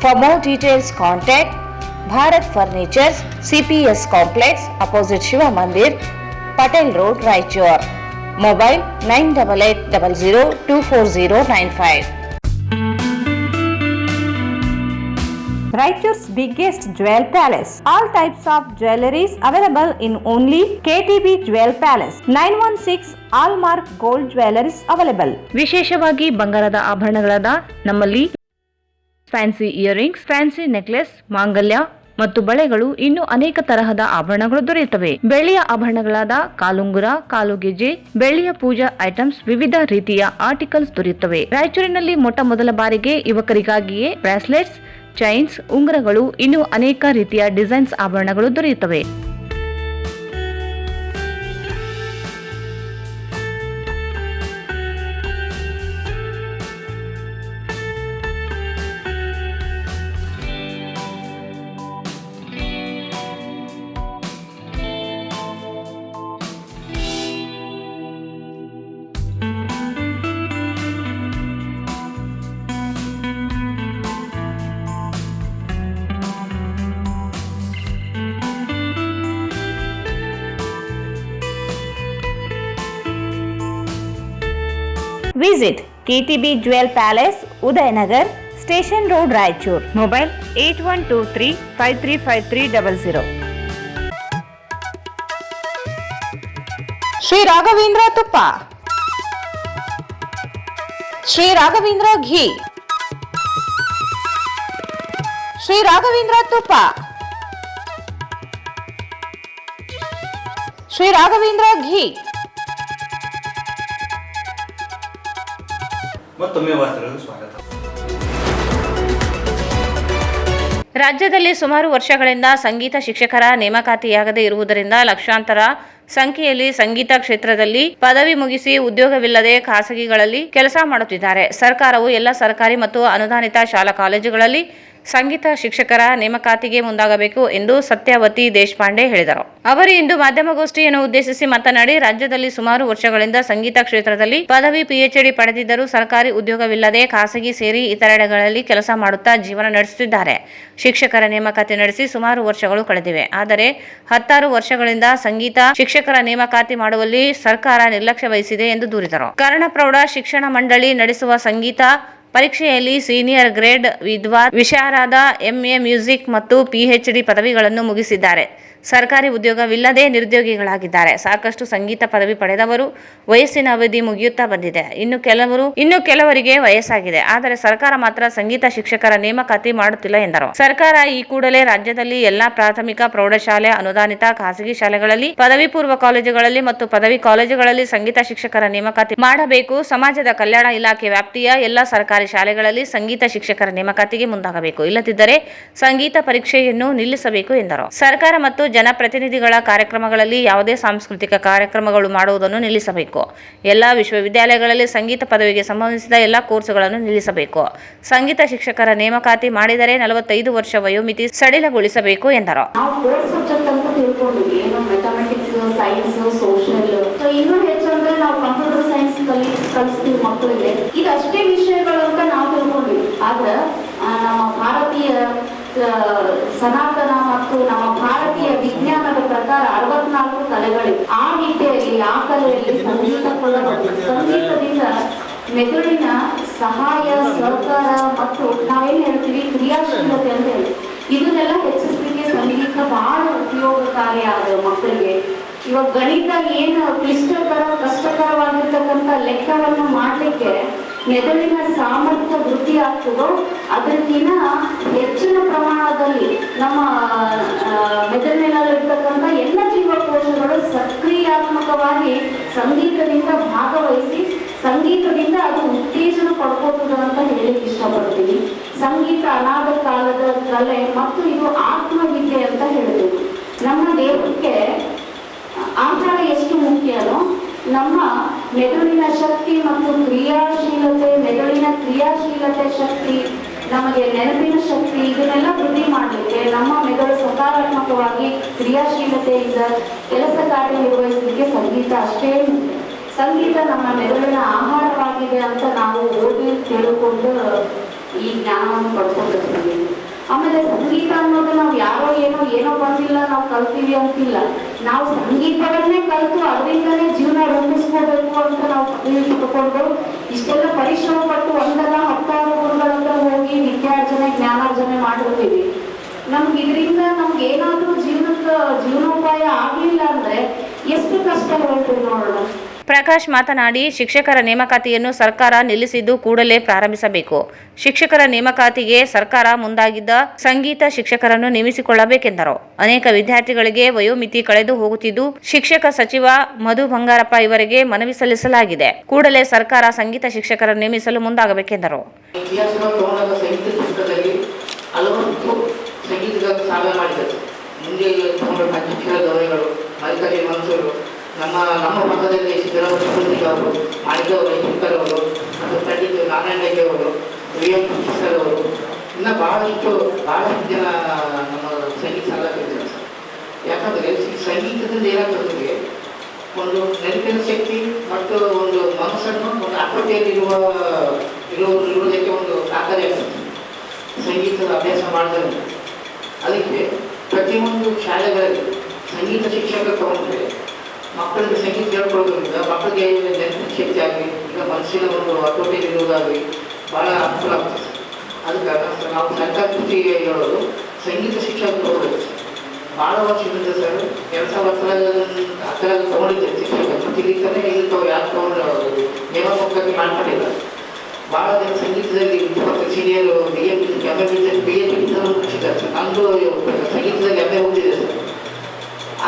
For more details, contact Bharat Furnitures, CPS Complex, opposite Shiva Mandir, Patel Road, Raichur. Mobile 9880024095. Raichur's biggest jewel palace. All types of jewelries available in only KTB Jewel Palace. 916 Allmark Gold Jewelries available. ವಿಶೇಷವಾಗಿ ಬಂಗಾರದ ಆಭರಣಗಳಾದ ನಮ್ಮಲ್ಲಿ fancy earrings, fancy necklace, ಮಾಂಗಲ್ಯ ಮತ್ತು ಬಳೆಗಳು ಇನ್ನೂ ಅನೇಕ ತರಹದ ಆಭರಣಗಳು ದೊರೆಯುತ್ತವೆ. ಬೆಳ್ಳಿಯ ಆಭರಣಗಳಾದ ಕಾಲುಂಗುರ, ಕಾಲುಗೆಜೆ, ಬೆಳ್ಳಿಯ ಪೂಜಾ ಐಟಮ್ಸ್, ವಿವಿಧ ರೀತಿಯ ಆರ್ಟಿಕಲ್ಸ್ ದೊರೆಯುತ್ತವೆ. ರಾಯಚೂರಿನಲ್ಲಿ ಮೊಟ್ಟ ಮೊದಲ ಬಾರಿಗೆ ಯುವಕರಿಗಾಗಿಯೇ ಬ್ರಾಸ್ಲೆಟ್ಸ್, ಚೈನ್ಸ್, ಉಂಗುರಗಳು, ಇನ್ನೂ ಅನೇಕ ರೀತಿಯ ಡಿಸೈನ್ಸ್ ಆಭರಣಗಳು ದೊರೆಯುತ್ತವೆ. Visit KTB Jewel Palace, Udayanagar, Station Road, Raichur. Mobile 8123535300. Shri Raghavendra ತುಪ್ಪ, ಶ್ರೀ ರಾಘವೇಂದ್ರ ಘೀ, ಶ್ರೀ ರಾಘವೇಂದ್ರ ತುಪ್ಪ, ಶ್ರೀ ರಾಘವೇಂದ್ರ ಘೀ. ಮತ್ತೊಮ್ಮೆ ವಾರ್ತೆಗಳಿಗೆ ಸ್ವಾಗತ. ರಾಜ್ಯದಲ್ಲಿ ಸುಮಾರು ವರ್ಷಗಳಿಂದ ಸಂಗೀತ ಶಿಕ್ಷಕರ ನೇಮಕಾತಿಯಾಗದೇ ಇರುವುದರಿಂದ ಲಕ್ಷಾಂತರ ಸಂಖ್ಯೆಯಲ್ಲಿ ಸಂಗೀತ ಕ್ಷೇತ್ರದಲ್ಲಿ ಪದವಿ ಮುಗಿಸಿ ಉದ್ಯೋಗವಿಲ್ಲದೆ ಖಾಸಗಿಗಳಲ್ಲಿ ಕೆಲಸ ಮಾಡುತ್ತಿದ್ದಾರೆ. ಸರ್ಕಾರವು ಎಲ್ಲ ಸರ್ಕಾರಿ ಮತ್ತು ಅನುದಾನಿತ ಶಾಲಾ ಕಾಲೇಜುಗಳಲ್ಲಿ ಸಂಗೀತ ಶಿಕ್ಷಕರ ನೇಮಕಾತಿಗೆ ಮುಂದಾಗಬೇಕು ಎಂದು ಸತ್ಯವತಿ ದೇಶಪಾಂಡೆ ಹೇಳಿದರು. ಅವರು ಇಂದು ಮಾಧ್ಯಮಗೋಷ್ಠಿಯನ್ನು ಉದ್ದೇಶಿಸಿ ಮಾತನಾಡಿ, ರಾಜ್ಯದಲ್ಲಿ ಸುಮಾರು ವರ್ಷಗಳಿಂದ ಸಂಗೀತ ಕ್ಷೇತ್ರದಲ್ಲಿ ಪದವಿ PhD ಪಡೆದಿದ್ದರೂ ಸರ್ಕಾರಿ ಉದ್ಯೋಗವಿಲ್ಲದೆ ಖಾಸಗಿ ಸೇರಿ ಇತರೆಡೆಗಳಲ್ಲಿ ಕೆಲಸ ಮಾಡುತ್ತಾ ಜೀವನ ನಡೆಸುತ್ತಿದ್ದಾರೆ. ಶಿಕ್ಷಕರ ನೇಮಕಾತಿ ನಡೆಸಿ ಸುಮಾರು ವರ್ಷಗಳು ಕಳೆದಿವೆ. ಆದರೆ 16 ವರ್ಷಗಳಿಂದ ಸಂಗೀತ ಶಿಕ್ಷಕರ ನೇಮಕಾತಿ ಮಾಡುವಲ್ಲಿ ಸರ್ಕಾರ ನಿರ್ಲಕ್ಷ್ಯ ವಹಿಸಿದೆ ಎಂದು ದೂರಿದರು. ಕರ್ಣಪ್ರೌಢ ಶಿಕ್ಷಣ ಮಂಡಳಿ ನಡೆಸುವ ಸಂಗೀತ ಪರೀಕ್ಷೆಯಲ್ಲಿ ಸೀನಿಯರ್ ಗ್ರೇಡ್ ವಿದ್ವಾನ್ ವಿಶಾರದ MA ಮ್ಯೂಸಿಕ್ ಮತ್ತು PhD ಪದವಿಗಳನ್ನು ಮುಗಿಸಿದ್ದಾರೆ. ಸರ್ಕಾರಿ ಉದ್ಯೋಗವಿಲ್ಲದೆ ನಿರುದ್ಯೋಗಿಗಳಾಗಿದ್ದಾರೆ. ಸಾಕಷ್ಟು ಸಂಗೀತ ಪದವಿ ಪಡೆದವರು ವಯಸ್ಸಿನ ಅವಧಿ ಮುಗಿಯುತ್ತಾ ಬಂದಿದೆ. ಇನ್ನು ಕೆಲವರಿಗೆ ವಯಸ್ಸಾಗಿದೆ. ಆದರೆ ಸರ್ಕಾರ ಮಾತ್ರ ಸಂಗೀತ ಶಿಕ್ಷಕರ ನೇಮಕಾತಿ ಮಾಡುತ್ತಿಲ್ಲ ಎಂದರು. ಸರ್ಕಾರ ಈ ಕೂಡಲೇ ರಾಜ್ಯದಲ್ಲಿ ಎಲ್ಲಾ ಪ್ರಾಥಮಿಕ ಪ್ರೌಢಶಾಲೆ, ಅನುದಾನಿತ ಖಾಸಗಿ ಶಾಲೆಗಳಲ್ಲಿ, ಪದವಿ ಪೂರ್ವ ಕಾಲೇಜುಗಳಲ್ಲಿ ಮತ್ತು ಪದವಿ ಕಾಲೇಜುಗಳಲ್ಲಿ ಸಂಗೀತ ಶಿಕ್ಷಕರ ನೇಮಕಾತಿ ಮಾಡಬೇಕು. ಸಮಾಜದ ಕಲ್ಯಾಣ ಇಲಾಖೆ ವ್ಯಾಪ್ತಿಯ ಎಲ್ಲಾ ಸರ್ಕಾರಿ ಶಾಲೆಗಳಲ್ಲಿ ಸಂಗೀತ ಶಿಕ್ಷಕರ ನೇಮಕಾತಿಗೆ ಮುಂದಾಗಬೇಕು. ಇಲ್ಲದಿದ್ದರೆ ಸಂಗೀತ ಪರೀಕ್ಷೆಯನ್ನು ನಿಲ್ಲಿಸಬೇಕು ಎಂದರು. ಸರ್ಕಾರ ಮತ್ತು ಜನಪ್ರತಿನಿಧಿಗಳ ಕಾರ್ಯಕ್ರಮಗಳಲ್ಲಿ ಯಾವುದೇ ಸಾಂಸ್ಕೃತಿಕ ಕಾರ್ಯಕ್ರಮಗಳು ಮಾಡುವುದನ್ನು ನಿಲ್ಲಿಸಬೇಕು. ಎಲ್ಲ ವಿಶ್ವವಿದ್ಯಾಲಯಗಳಲ್ಲಿ ಸಂಗೀತ ಪದವಿಗೆ ಸಂಬಂಧಿಸಿದ ಎಲ್ಲ ಕೋರ್ಸುಗಳನ್ನು ನಿಲ್ಲಿಸಬೇಕು. ಸಂಗೀತ ಶಿಕ್ಷಕರ ನೇಮಕಾತಿ ಮಾಡಿದರೆ 45 ವರ್ಷ ವಯೋಮಿತಿ ಸಡಿಲಗೊಳಿಸಬೇಕು ಎಂದರು. ಇನ್ನೂ ಹೆಚ್ಚಂದ್ರೆ ನಾವು ಕಂಪ್ಯೂಟರ್ ಸೈನ್ಸ್ ಕಲಿಸ್ತೀವಿ ಮಕ್ಕಳಿಗೆ. ಇದಷ್ಟೇ ವಿಷಯಗಳು ಅಂತ ನಾವು ತಿಳ್ಕೊಂಡಿವಿ. ಆದ್ರೆ ನಮ್ಮ ಭಾರತೀಯ ಸನಾತನ ಮತ್ತು ನಮ್ಮ ಭಾರತೀಯ ವಿಜ್ಞಾನದ ಪ್ರಕಾರ 64 ಕಲೆಗಳಿವೆ. ಆ ನಿಟ್ಟಿನಲ್ಲಿ ಆ ಕಲೆಯಲ್ಲಿ ಸಂಗೀತದಿಂದ ಮೆದುಳಿನ ಸಹಾಯ, ಸಹಕಾರ ಮತ್ತು ನಾವೇನ್ ಹೇಳ್ತೀವಿ ಕ್ರಿಯಾಶೀಲತೆ ಅಂತ ಹೇಳಿ ಇದನ್ನೆಲ್ಲ ಹೆಚ್ಚಿಸಲಿಕ್ಕೆ ಸಂಗೀತ ಬಹಳ ಉಪಯೋಗಕಾರಿ ಆದ ಮಕ್ಕಳಿಗೆ. ಇವಾಗ ಗಣಿತ ಏನು ಕಷ್ಟಕರವಾಗಿರ್ತಕ್ಕಂಥ ಲೆಕ್ಕವನ್ನು ಮಾಡಲಿಕ್ಕೆ ಮೆದುಳಿನ ಸಾಮರ್ಥ್ಯ ವೃದ್ಧಿ ಆಗ್ತದೋ ಅದಕ್ಕಿಂತ ಹೆಚ್ಚಿನ ಪ್ರಮಾಣದಲ್ಲಿ ನಮ್ಮ ಮೆದುಳಿನಲ್ಲಿರ್ತಕ್ಕಂಥ ಎಲ್ಲ ಜೀವಕೋಶಗಳು ಸಕ್ರಿಯಾತ್ಮಕವಾಗಿ ಸಂಗೀತದಿಂದ ಭಾಗವಹಿಸಿ ಸಂಗೀತದಿಂದ ಅದು ಉತ್ತೇಜನ ಪಡ್ಕೋತದ ಅಂತ ಹೇಳಿಕ್ಕೆ ಇಷ್ಟಪಡ್ತೀನಿ. ಸಂಗೀತ ಅನಾದ ಕಾಲದ ಕಲೆ ಮತ್ತು ಇದು ಆತ್ಮವಿದ್ಯೆ ಅಂತ ಹೇಳ್ತೀವಿ. ನಮ್ಮ ದೇಹಕ್ಕೆ ಆಹಾರ ಎಷ್ಟು ಮುಖ್ಯನೋ ನಮ್ಮ ಮೆದುಳಿನ ಶಕ್ತಿ ಮತ್ತು ಮೆದುಳಿನ ಕ್ರಿಯಾಶೀಲತೆ ಶಕ್ತಿ, ನಮಗೆ ನೆನಪಿನ ಶಕ್ತಿ ಇದನ್ನೆಲ್ಲ ವೃದ್ಧಿ ಮಾಡಲಿಕ್ಕೆ ನಮ್ಮ ಮೆದುಳು ಸಕಾರಾತ್ಮಕವಾಗಿ ಕ್ರಿಯಾಶೀಲತೆಯಿಂದ ಕೆಲಸ ಕಾರ್ಯನಿರ್ವಹಿಸಲಿಕ್ಕೆ ಸಂಗೀತ ಅಷ್ಟೇ ಮುಖ್ಯ. ಸಂಗೀತ ನಮ್ಮ ಮೆದುಳಿನ ಆಹಾರವಾಗಿದೆ ಅಂತ ನಾವು ಓದಿ ತಿಳ್ಕೊಂಡು ಈ ಜ್ಞಾನವನ್ನು ಪಡ್ಕೊಂಡಿರ್ತೀವಿ. ಆಮೇಲೆ ಸಂಗೀತ ಅನ್ನೋದು ನಾವು ಯಾರೋ ಏನೋ ಬಂದಿಲ್ಲ ನಾವು ಕಲ್ತೀವಿ ಅಂತಿಲ್ಲ. ನಾವು ಸಂಗೀತವನ್ನೇ ಕಲಿತು ಅದರಿಂದಲೇ ಜೀವನ ರೂಪಿಸ್ಕೋಬೇಕು ಅಂತ ನಾವು ತಿಳ್ಕೊಂಡು ಇಷ್ಟೆಲ್ಲ ಪರಿಶ್ರಮ ಪಟ್ಟು ಒಂದಲ್ಲ 10 ಗುರುಗಳ ಹತ್ರ ಹೋಗಿ ವಿದ್ಯಾರ್ಜನೆ ಜ್ಞಾನಾರ್ಜನೆ ಮಾಡಿರ್ತೀವಿ. ನಮ್ಗೆ ಇದರಿಂದ ನಮ್ಗೆ ಏನಾದ್ರೂ ಜೀವನೋಪಾಯ ಆಗ್ಲಿಲ್ಲ ಅಂದ್ರೆ ಎಷ್ಟು ಕಷ್ಟ ಹೇಳ್ತೀವಿ ನೋಡೋಣ. ಪ್ರಕಾಶ್ ಮಾತನಾಡಿ, ಶಿಕ್ಷಕರ ನೇಮಕಾತಿಯನ್ನು ಸರ್ಕಾರ ನಿಲ್ಲಿಸಿದ್ದು ಕೂಡಲೇ ಪ್ರಾರಂಭಿಸಬೇಕು. ಶಿಕ್ಷಕರ ನೇಮಕಾತಿಗೆ ಸರ್ಕಾರ ಮುಂದಾಗಿದ್ದ ಸಂಗೀತ ಶಿಕ್ಷಕರನ್ನು ನೇಮಿಸಿಕೊಳ್ಳಬೇಕೆಂದರು. ಅನೇಕ ವಿದ್ಯಾರ್ಥಿಗಳಿಗೆ ವಯೋಮಿತಿ ಕಳೆದು ಹೋಗುತ್ತಿದ್ದು ಶಿಕ್ಷಕ ಸಚಿವ ಮಧು ಬಂಗಾರಪ್ಪ ಇವರಿಗೆ ಮನವಿ ಸಲ್ಲಿಸಲಾಗಿದೆ. ಕೂಡಲೇ ಸರ್ಕಾರ ಸಂಗೀತ ಶಿಕ್ಷಕರನ್ನು ನೇಮಿಸಲು ಮುಂದಾಗಬೇಕೆಂದರು. ನಮ್ಮ ಭಾಗದಲ್ಲಿ ಸಿದ್ದರಾಮಯ್ಯ ಅವರು ಮಾಡಿದವರು ಶಂಕರ್ ಅವರು ಮತ್ತು ಪಂಡಿತ್ ನಾರಾಯಣ ಅವರು ಸರ್ ಅವರು ಇನ್ನು ಬಹಳಷ್ಟು ಜನ ನಮ್ಮ ಸಂಗೀತ ಸಾಧಕರಿದ್ದಾರೆ ಸರ್. ಯಾಕಂದರೆ ಸಂಗೀತದಿಂದ ಏನಾಗ್ತದೆ, ಒಂದು ನೆನಪಿನ ಶಕ್ತಿ ಮತ್ತು ಒಂದು ಮನಸ್ಸನ್ನು ಒಂದು ಇರುವುದಕ್ಕೆ ಒಂದು ತಾಕರೆ ಆಗ್ತದೆ ಸಂಗೀತದ ಅಭ್ಯಾಸ ಮಾಡಿದ್ರೆ. ಅದಕ್ಕೆ ಪ್ರತಿಯೊಂದು ಶಾಲೆಗಳಲ್ಲಿ ಸಂಗೀತ ಶಿಕ್ಷಕ ತಗೊಂಡ್ರೆ ಮಕ್ಕಳಿಗೆ ಸಂಗೀತ ಹೇಳ್ಕೊಳ್ಳೋದ್ರಿಂದ ಮಕ್ಕಳಿಗೆ ನೆನಪಿನ ಶಕ್ತಿ ಆಗಲಿ, ಈಗ ಮನಸ್ಸಿನ ಒಂದು ಹತೋಟಿಯಲ್ಲಿ ಇರುವುದಾಗಲಿ ಭಾಳ ಅನುಕೂಲ ಆಗ್ತದೆ. ಅದಕ್ಕೆ ನಾವು ಸರ್ಕಾರ ಕೃಷಿಗೆ ಹೇಳೋದು ಸಂಗೀತ ಶಿಕ್ಷಕ ತಗೊಳ್ಬೇಕು. ಭಾಳ ವರ್ಷದಿಂದ ಸರ್ 2 ವರ್ಷದಲ್ಲಿ ಆ ಥರ ತೊಗೊಂಡಿದ್ದೆ ಶಿಕ್ಷಕ ಜೊತೆಗಿಂತಲೇ ಇಲ್ಲಿ ಯಾರು ತೊಗೊಂಡು ನೇಮಕಾತಿ ಮಾಡ್ಕೊಂಡಿಲ್ಲ. ಭಾಳ ಜನ ಸಂಗೀತದಲ್ಲಿ ಸೀನಿಯರ್ BA ಶಿಕ್ಷಕ ನಮ್ಮದು ಸಂಗೀತದಲ್ಲಿ MA ಓದಿದೆ ಸರ್.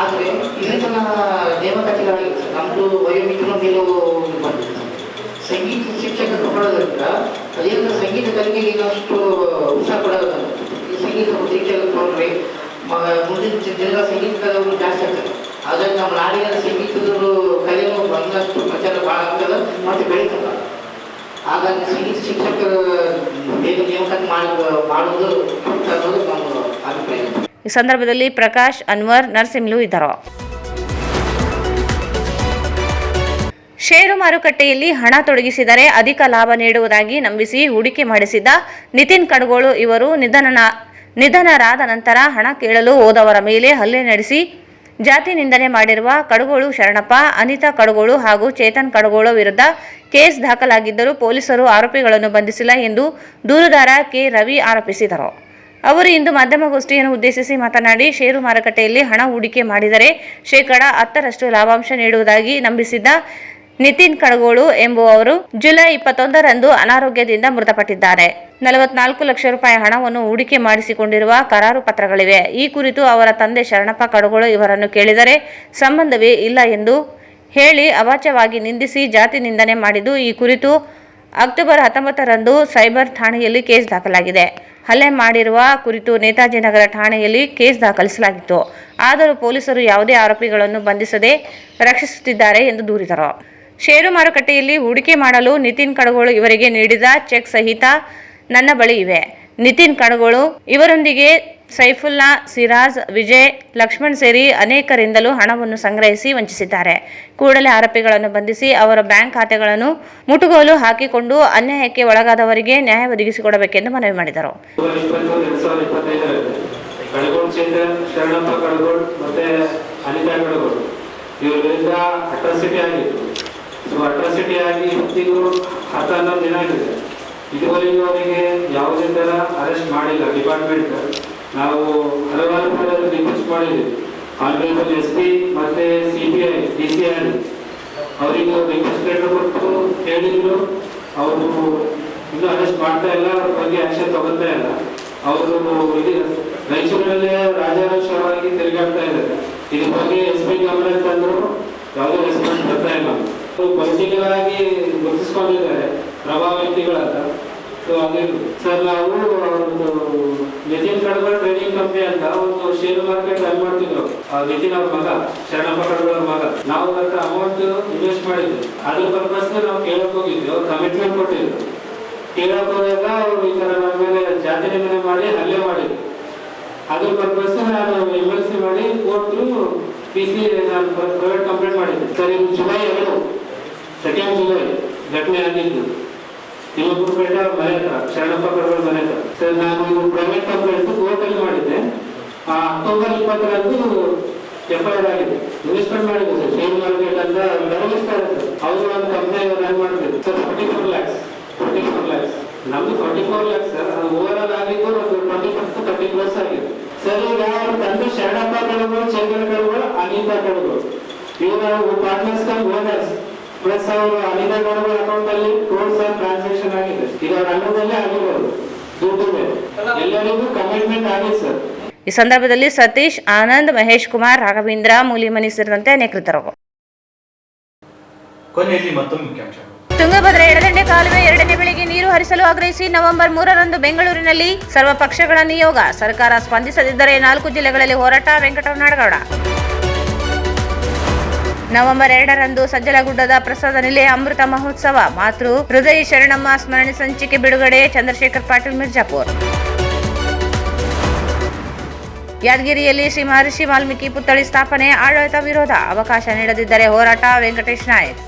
ಆದರೆ ಇನ್ನೂ ಜನ ನೇಮಕಾತಿಗಳಾಗಿದೆ ಸರ್. ನಮ್ಮದು ವಯೋಮಿತಿನೂ ಮೇಲೂ ಬಂದಿದೆ. ಸಂಗೀತ ಶಿಕ್ಷಕ ತಗೊಳ್ಳೋದ್ರಿಂದ ಅದೇನು ಸಂಗೀತ ಕಲಿಕೆಗೆ ಇನ್ನಷ್ಟು ಉತ್ಸಾಹ ಕೊಡೋದು. ಈ ಸಂಗೀತ ಶಿಕ್ಷಕ ತಗೊಂಡ್ರೆ ಮುಂದಿನ ದಿನಗಳ ಸಂಗೀತ ಕಲಿಯೋರು ಜಾಸ್ತಿ ಆಗ್ತದೆ. ಹಾಗಾಗಿ ನಮ್ಮ ನಾಡಿನ ಸಂಗೀತದ ಕಲೆಯೂ ಒಂದಷ್ಟು ಪ್ರಚಾರ ಭಾಳ ಆಗ್ತದೆ ಮತ್ತು ಬೆಳೀತದೆ. ಹಾಗಾಗಿ ಸಂಗೀತ ಶಿಕ್ಷಕರು ಬೇಗ ನೇಮಕಾತಿ ಮಾಡೋದು ಅನ್ನೋದು ನಮ್ಮ ಅಭಿಪ್ರಾಯ. ಈ ಸಂದರ್ಭದಲ್ಲಿ ಪ್ರಕಾಶ್, ಅನ್ವರ್, ನರಸಿಂಹಲು ಇದ್ದರು. ಷೇರು ಮಾರುಕಟ್ಟೆಯಲ್ಲಿ ಹಣ ತೊಡಗಿಸಿದರೆ ಅಧಿಕ ಲಾಭ ನೀಡುವುದಾಗಿ ನಂಬಿಸಿ ಹೂಡಿಕೆ ಮಾಡಿಸಿದ್ದ ನಿತಿನ್ ಕಡಗೋಳು ಇವರು ನಿಧನರಾದ ನಂತರ ಹಣ ಕೇಳಲು ಹೋದವರ ಮೇಲೆ ಹಲ್ಲೆ ನಡೆಸಿ ಜಾತಿ ನಿಂದನೆ ಮಾಡಿರುವ ಕಡಗೋಳು ಶರಣಪ್ಪ, ಅನಿತಾ ಕಡಗೋಳು ಹಾಗೂ ಚೇತನ್ ಕಡಗೋಳು ವಿರುದ್ಧ ಕೇಸ್ ದಾಖಲಾಗಿದ್ದರೂ ಪೊಲೀಸರು ಆರೋಪಿಗಳನ್ನು ಬಂಧಿಸಿಲ್ಲ ಎಂದು ದೂರುದಾರ ಕೆ. ರವಿ ಆರೋಪಿಸಿದರು. ಅವರು ಇಂದು ಮಾಧ್ಯಮಗೋಷ್ಠಿಯನ್ನು ಉದ್ದೇಶಿಸಿ ಮಾತನಾಡಿ, ಷೇರು ಮಾರುಕಟ್ಟೆಯಲ್ಲಿ ಹಣ ಹೂಡಿಕೆ ಮಾಡಿದರೆ ಶೇಕಡಾ 10ರಷ್ಟು ಲಾಭಾಂಶ ನೀಡುವುದಾಗಿ ನಂಬಿಸಿದ್ದ ನಿತಿನ್ ಕಡಗೋಳು ಎಂಬುವವರು ಜುಲೈ 21ರಂದು ಅನಾರೋಗ್ಯದಿಂದ ಮೃತಪಟ್ಟಿದ್ದಾರೆ. 44 ಲಕ್ಷ ರೂಪಾಯಿ ಹಣವನ್ನು ಹೂಡಿಕೆ ಮಾಡಿಸಿಕೊಂಡಿರುವ ಕರಾರು ಪತ್ರಗಳಿವೆ. ಈ ಕುರಿತು ಅವರ ತಂದೆ ಶರಣಪ್ಪ ಕಡಗೋಳು ಇವರನ್ನು ಕೇಳಿದರೆ ಸಂಬಂಧವೇ ಇಲ್ಲ ಎಂದು ಹೇಳಿ ಅವಾಚ್ಯವಾಗಿ ನಿಂದಿಸಿ ಜಾತಿ ನಿಂದನೆ ಮಾಡಿದ್ದು. ಈ ಕುರಿತು ಅಕ್ಟೋಬರ್ 19ರಂದು ಸೈಬರ್ ಠಾಣೆಯಲ್ಲಿ ಕೇಸ್ ದಾಖಲಾಗಿದೆ. ಹಲ್ಲೆ ಮಾಡಿರುವ ಕುರಿತು ನೇತಾಜಿ ನಗರ ಠಾಣೆಯಲ್ಲಿ ಕೇಸ್ ದಾಖಲಿಸಲಾಗಿತ್ತು. ಆದರೂ ಪೊಲೀಸರು ಯಾವುದೇ ಆರೋಪಿಗಳನ್ನು ಬಂಧಿಸದೆ ರಕ್ಷಿಸುತ್ತಿದ್ದಾರೆ ಎಂದು ದೂರಿದರು. ಷೇರು ಮಾರುಕಟ್ಟೆಯಲ್ಲಿ ಹೂಡಿಕೆ ಮಾಡಲು ನಿತಿನ್ ಕಡಗೋಳು ಇವರಿಗೆ ನೀಡಿದ ಚೆಕ್ ಸಹಿತ ನನ್ನ ಬಳಿ ಇವೆ. ನಿತಿನ್ ಕಡಗೋಳು ಇವರೊಂದಿಗೆ ಸೈಫುಲ್ಲಾ, ಸಿರಾಜ್, ವಿಜಯ್, ಲಕ್ಷ್ಮಣ್ ಸೇರಿ ಅನೇಕರಿಂದಲೂ ಹಣವನ್ನು ಸಂಗ್ರಹಿಸಿ ವಂಚಿಸಿದ್ದಾರೆ. ಕೂಡಲೇ ಆರೋಪಿಗಳನ್ನು ಬಂಧಿಸಿ ಅವರ ಬ್ಯಾಂಕ್ ಖಾತೆಗಳನ್ನು ಮುಟುಗೋಲು ಹಾಕಿಕೊಂಡು ಅನ್ಯಾಯಕ್ಕೆ ಒಳಗಾದವರಿಗೆ ನ್ಯಾಯ ಒದಗಿಸಿಕೊಡಬೇಕೆಂದು ಮನವಿ ಮಾಡಿದರು. ಅಟ್ರಾಸಿಟಿ ಆಗಿ ಇವತ್ತಿಗೂ 11 ದಿನ ಆಗಿದೆ. ಇದುವರೆಗೂ ಅವರಿಗೆ ಯಾವುದೇ ಥರ ಅರೆಸ್ಟ್ ಮಾಡಿಲ್ಲ ಡಿಪಾರ್ಟ್ಮೆಂಟ್. ನಾವು ಹಲವಾರು ರಿಕ್ವೆಸ್ಟ್ ಮಾಡಿದ್ದೀವಿ. ಆನರೇಬಲ್ SP ಮತ್ತೆ CBI DCI ಅವರಿಗೆ ರಿಕ್ವೆಸ್ಟ್ ಲೆಟರ್ ಕೊಟ್ಟು ಹೇಳಿದ್ರು. ಅವರು ಇನ್ನೂ ಅರೆಸ್ಟ್ ಮಾಡ್ತಾ ಇಲ್ಲ, ಅವ್ರ ಬಗ್ಗೆ ಆಕ್ಷನ್ ತಗೊಳ್ತಾ ಇಲ್ಲ. ಅವರು ಇಲ್ಲಿ ರಾಯಚೂರಿನಲ್ಲಿ ರಾಜಾರೋಷವಾಗಿ ತಿರುಗಾಡ್ತಾ ಇದ್ದಾರೆ. ಇದ್ರ ಬಗ್ಗೆ SP ಗಮನ ತಂದ್ರು, ಯಾವುದೇ ರೆಸ್ಪಾನ್ಸ್ ಬರ್ತಾ ಇಲ್ಲ. ಪೊಲಿಟಿಕಲ್ ಆಗಿ ಗುರುತಿಸ್ಕೊಂಡಿದ್ದಾರೆ ಪ್ರಭಾವಿಗಳಂತ. ಸೊ ಅದೇ ಸರ್, ನಾವು ಒಂದು ನಿತಿನ್ ಕಡಗಲ್ ಟ್ರೇಡಿಂಗ್ ಕಂಪನಿ ಅಂತ ಒಂದು ಶೇರ್ ಮಾರ್ಕೆಟ್ ರನ್ ಮಾಡ್ತಿದ್ರು. ನಿತಿನ್ ಅವ್ರ ಮಗ, ಶರಣಪ್ಪ ಕಡಗಲ್ ಅವ್ರ ಮಗ. ನಾವು ಅದಕ್ಕೆ ಅಮೌಂಟ್ ಇನ್ವೆಸ್ಟ್ ಮಾಡಿದ್ವಿ. ಅದ್ರ ಪರ್ಪಸ್ ನಾವು ಕೇಳಕ್ ಹೋಗಿದ್ವಿ. ಅವ್ರು ಕಮಿಟ್ಮೆಂಟ್ ಕೊಟ್ಟಿದ್ರು. ಕೇಳಕ್ ಹೋದಾಗ ಅವ್ರು ಈ ತರ ನಮ್ಮ ಮೇಲೆ ಜಾತಿ ನಿಂದನೆ ಮಾಡಿ ಹಲ್ಲೆ ಮಾಡಿದ್ರು. ಅದ್ರ ಪರ್ಪಸ್ ನಾನು MLC ಮಾಡಿ ಕೋರ್ಟ್ PC ನಾನು ಪ್ರೈವೇಟ್ ಕಂಪ್ಲೇಂಟ್ ಮಾಡಿದ್ದೆ. ಸರ್, ಇದು ಜುಲೈ 2 ಜುಲೈ ಘಟನೆ ಆಗಿದ್ದು ತಿಮ್ಮಪುರಪೇಟೆ ಅವ್ರ ಮನೆ ಹತ್ರ, ಶರಣಪ್ಪ ಕಡಗಲ್ ಮನೆ ಹತ್ರ. ಸರ್, ನಾನು ಇದು ಪ್ರೈವೇಟ್ ಕಂಪ್ಲೇಂಟ್ ಕೋರ್ಟ್ ಅಲ್ಲಿ ಮಾಡಿದ್ದೆ. ಅಕ್ಟೋಬರ್ 20ರಂದು FIR ಆಗಿದೆ. ಇನ್ವೆಸ್ಟ್ಮೆಂಟ್ ಮಾಡಿದ್ದೆ ಸರ್, ಶೇರ್ ಮಾರ್ಕೆಟ್ ಅಂತ ನಡೆಸ್ತಾರೆ ಸರ್. ಅವರು ಒಂದು ಕಂಪ್ನಿ ರನ್ ಮಾಡ್ತಿದ್ರು ಸರ್. 44 lakhs ನಮ್ದು 44 lakhs ಸರ್. ಅದು ಓವರ್ ಆಲ್ ಆಗಿದ್ದು ಒಂದು 20+ ಆಗಿದೆ ಸರ್. ಈಗ ಅವ್ರು ತಂದು ಶರಣಪ್ಪ ಕಡಗಲ್, ಚೇತನ್ ಕಡಗಲ್, ಅನಿತಾ ಕಡಗಲ್ ಇವರು ಪಾರ್ಟ್ನರ್ಸ್ ಕಮ್ ಓನರ್ಸ್ ಪ್ಲಸ್ ಅವರು ಅನಿತಾ ಕಡಗಲ್ ಅಕೌಂಟ್ ಅಲ್ಲಿ ಕ್ರೋರ್ಸ್ ಆಫ್ ಟ್ರಾನ್ಸಾಕ್ಷನ್ ಆಗಿದೆ. ಈಗ ಅವ್ರ ಅನ್ನದಲ್ಲೇ ಆಗಿರೋದು ದುಡ್ಡು ಎಲ್ಲರಿಗೂ ಕಮಿಟ್ಮೆಂಟ್ ಆಗಿದೆ ಸರ್. ಈ ಸಂದರ್ಭದಲ್ಲಿ ಸತೀಶ್, ಆನಂದ್, ಮಹೇಶ್ ಕುಮಾರ್, ರಾಘವೇಂದ್ರ, ಮೂಲಿಮನಿ ಸೇರಿದಂತೆ ಅನೇಕರಿದ್ದರು. ಕೊನೆಯಲ್ಲಿ ಮತ್ತೊಮ್ಮೆ ಮುಖ್ಯಾಂಶಗಳು. ತುಂಗಭದ್ರಾ ಎಡದಂಡೆ ಕಾಲುವೆ 2ನೇ ಬೆಳೆಗೆ ನೀರು ಹರಿಸಲು ಆಗ್ರಹಿಸಿ ನವೆಂಬರ್ 3ರಂದು ಬೆಂಗಳೂರಿನಲ್ಲಿ ಸರ್ವಪಕ್ಷಗಳ ನಿಯೋಗ. ಸರ್ಕಾರ ಸ್ಪಂದಿಸದಿದ್ದರೆ 4 ಜಿಲ್ಲೆಗಳಲ್ಲಿ ಹೋರಾಟ. ವೆಂಕಟರಮಣಗೌಡ. ನವೆಂಬರ್ 2ರಂದು ಸಜ್ಜಲಗುಡ್ಡದ ಪ್ರಸಾದ ನಿಲಯ ಅಮೃತ ಮಹೋತ್ಸವ. ಮಾತೃ ಹೃದಯ ಶರಣಮ್ಮ ಸ್ಮರಣೆ ಸಂಚಿಕೆ ಬಿಡುಗಡೆ. ಚಂದ್ರಶೇಖರ್ ಪಾಟೀಲ್, ಮಿರ್ಜಾಪುರ್. ಯಾದಗಿರಿಯಲ್ಲಿ ಶ್ರೀ ಮಹರ್ಷಿ ವಾಲ್ಮೀಕಿ ಪುತ್ಥಳಿ ಸ್ಥಾಪನೆ. ಆಡಳಿತ ವಿರೋಧ. ಅವಕಾಶ ನೀಡದಿದ್ದರೆ ಹೋರಾಟ. ವೆಂಕಟೇಶ್ ನಾಯಕ್.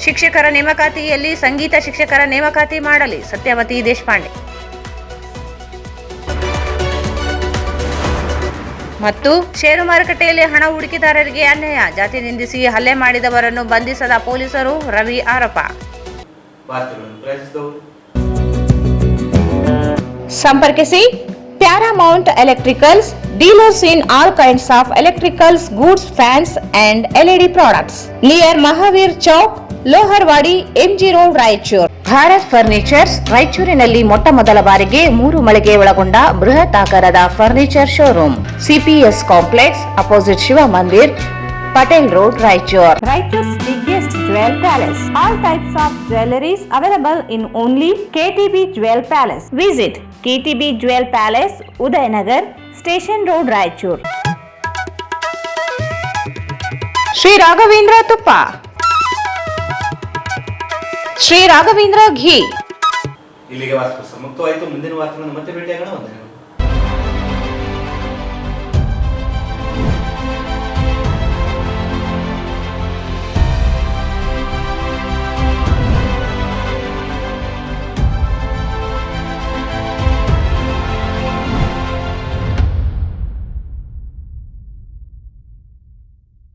ಶಿಕ್ಷಕರ ನೇಮಕಾತಿಯಲ್ಲಿ ಸಂಗೀತ ಶಿಕ್ಷಕರ ನೇಮಕಾತಿ ಮಾಡಲಿ. ಸತ್ಯವತಿ ದೇಶಪಾಂಡೆ. ಮತ್ತು ಷೇರು ಮಾರುಕಟ್ಟೆಯಲ್ಲಿ ಹಣ ಹೂಡಿಕೆದಾರರಿಗೆ ಅನ್ಯಾಯ. ಜಾತಿ ನಿಂದಿಸಿ ಹಲ್ಲೆ ಮಾಡಿದವರನ್ನು ಬಂಧಿಸದ ಪೊಲೀಸರು. ರವಿ ಆರೋಪ. ವಾರ್ತೆಗಳನ್ನು ಪ್ರಯತ್ನಿಸಿದವರು. ಸಂಪರ್ಕಿಸಿ Paramount electricals, dealers in all kinds of electricals goods, fans and LED products, near Mahavir Chowk, Loharwadi, MG road, Raichur. Bharat furnitures ರಾಯಚೂರಿನಲ್ಲಿ ಮೊಟ್ಟ ಮೊದಲ ಬಾರಿಗೆ 3 ಮಳಿಗೆ ಒಳಗೊಂಡ ಬೃಹತ್ ಆಕಾರದ furniture showroom. CPS complex, opposite Shiva Mandir, Patel Road, Raichur. Raichur's biggest jewel palace. All types of jewelries available in only KTB Jewel Palace. Visit KTB Jewel Palace, Udayanagar, Station Road, Raichur. Sri Raghavendra Tuppa, Sri Raghavendra Ghee. ಇಲ್ಲಿಗೆ ವಾರ್ತೆ ಮುಕ್ತವಾಯಿತು. ಮುಂದಿನ ವಾರ್ತೆಗಳನ್ನು ಮತ್ತೆ ಭೇಟಿಯಾಗೋಣ. ವಂದನೆಗಳು.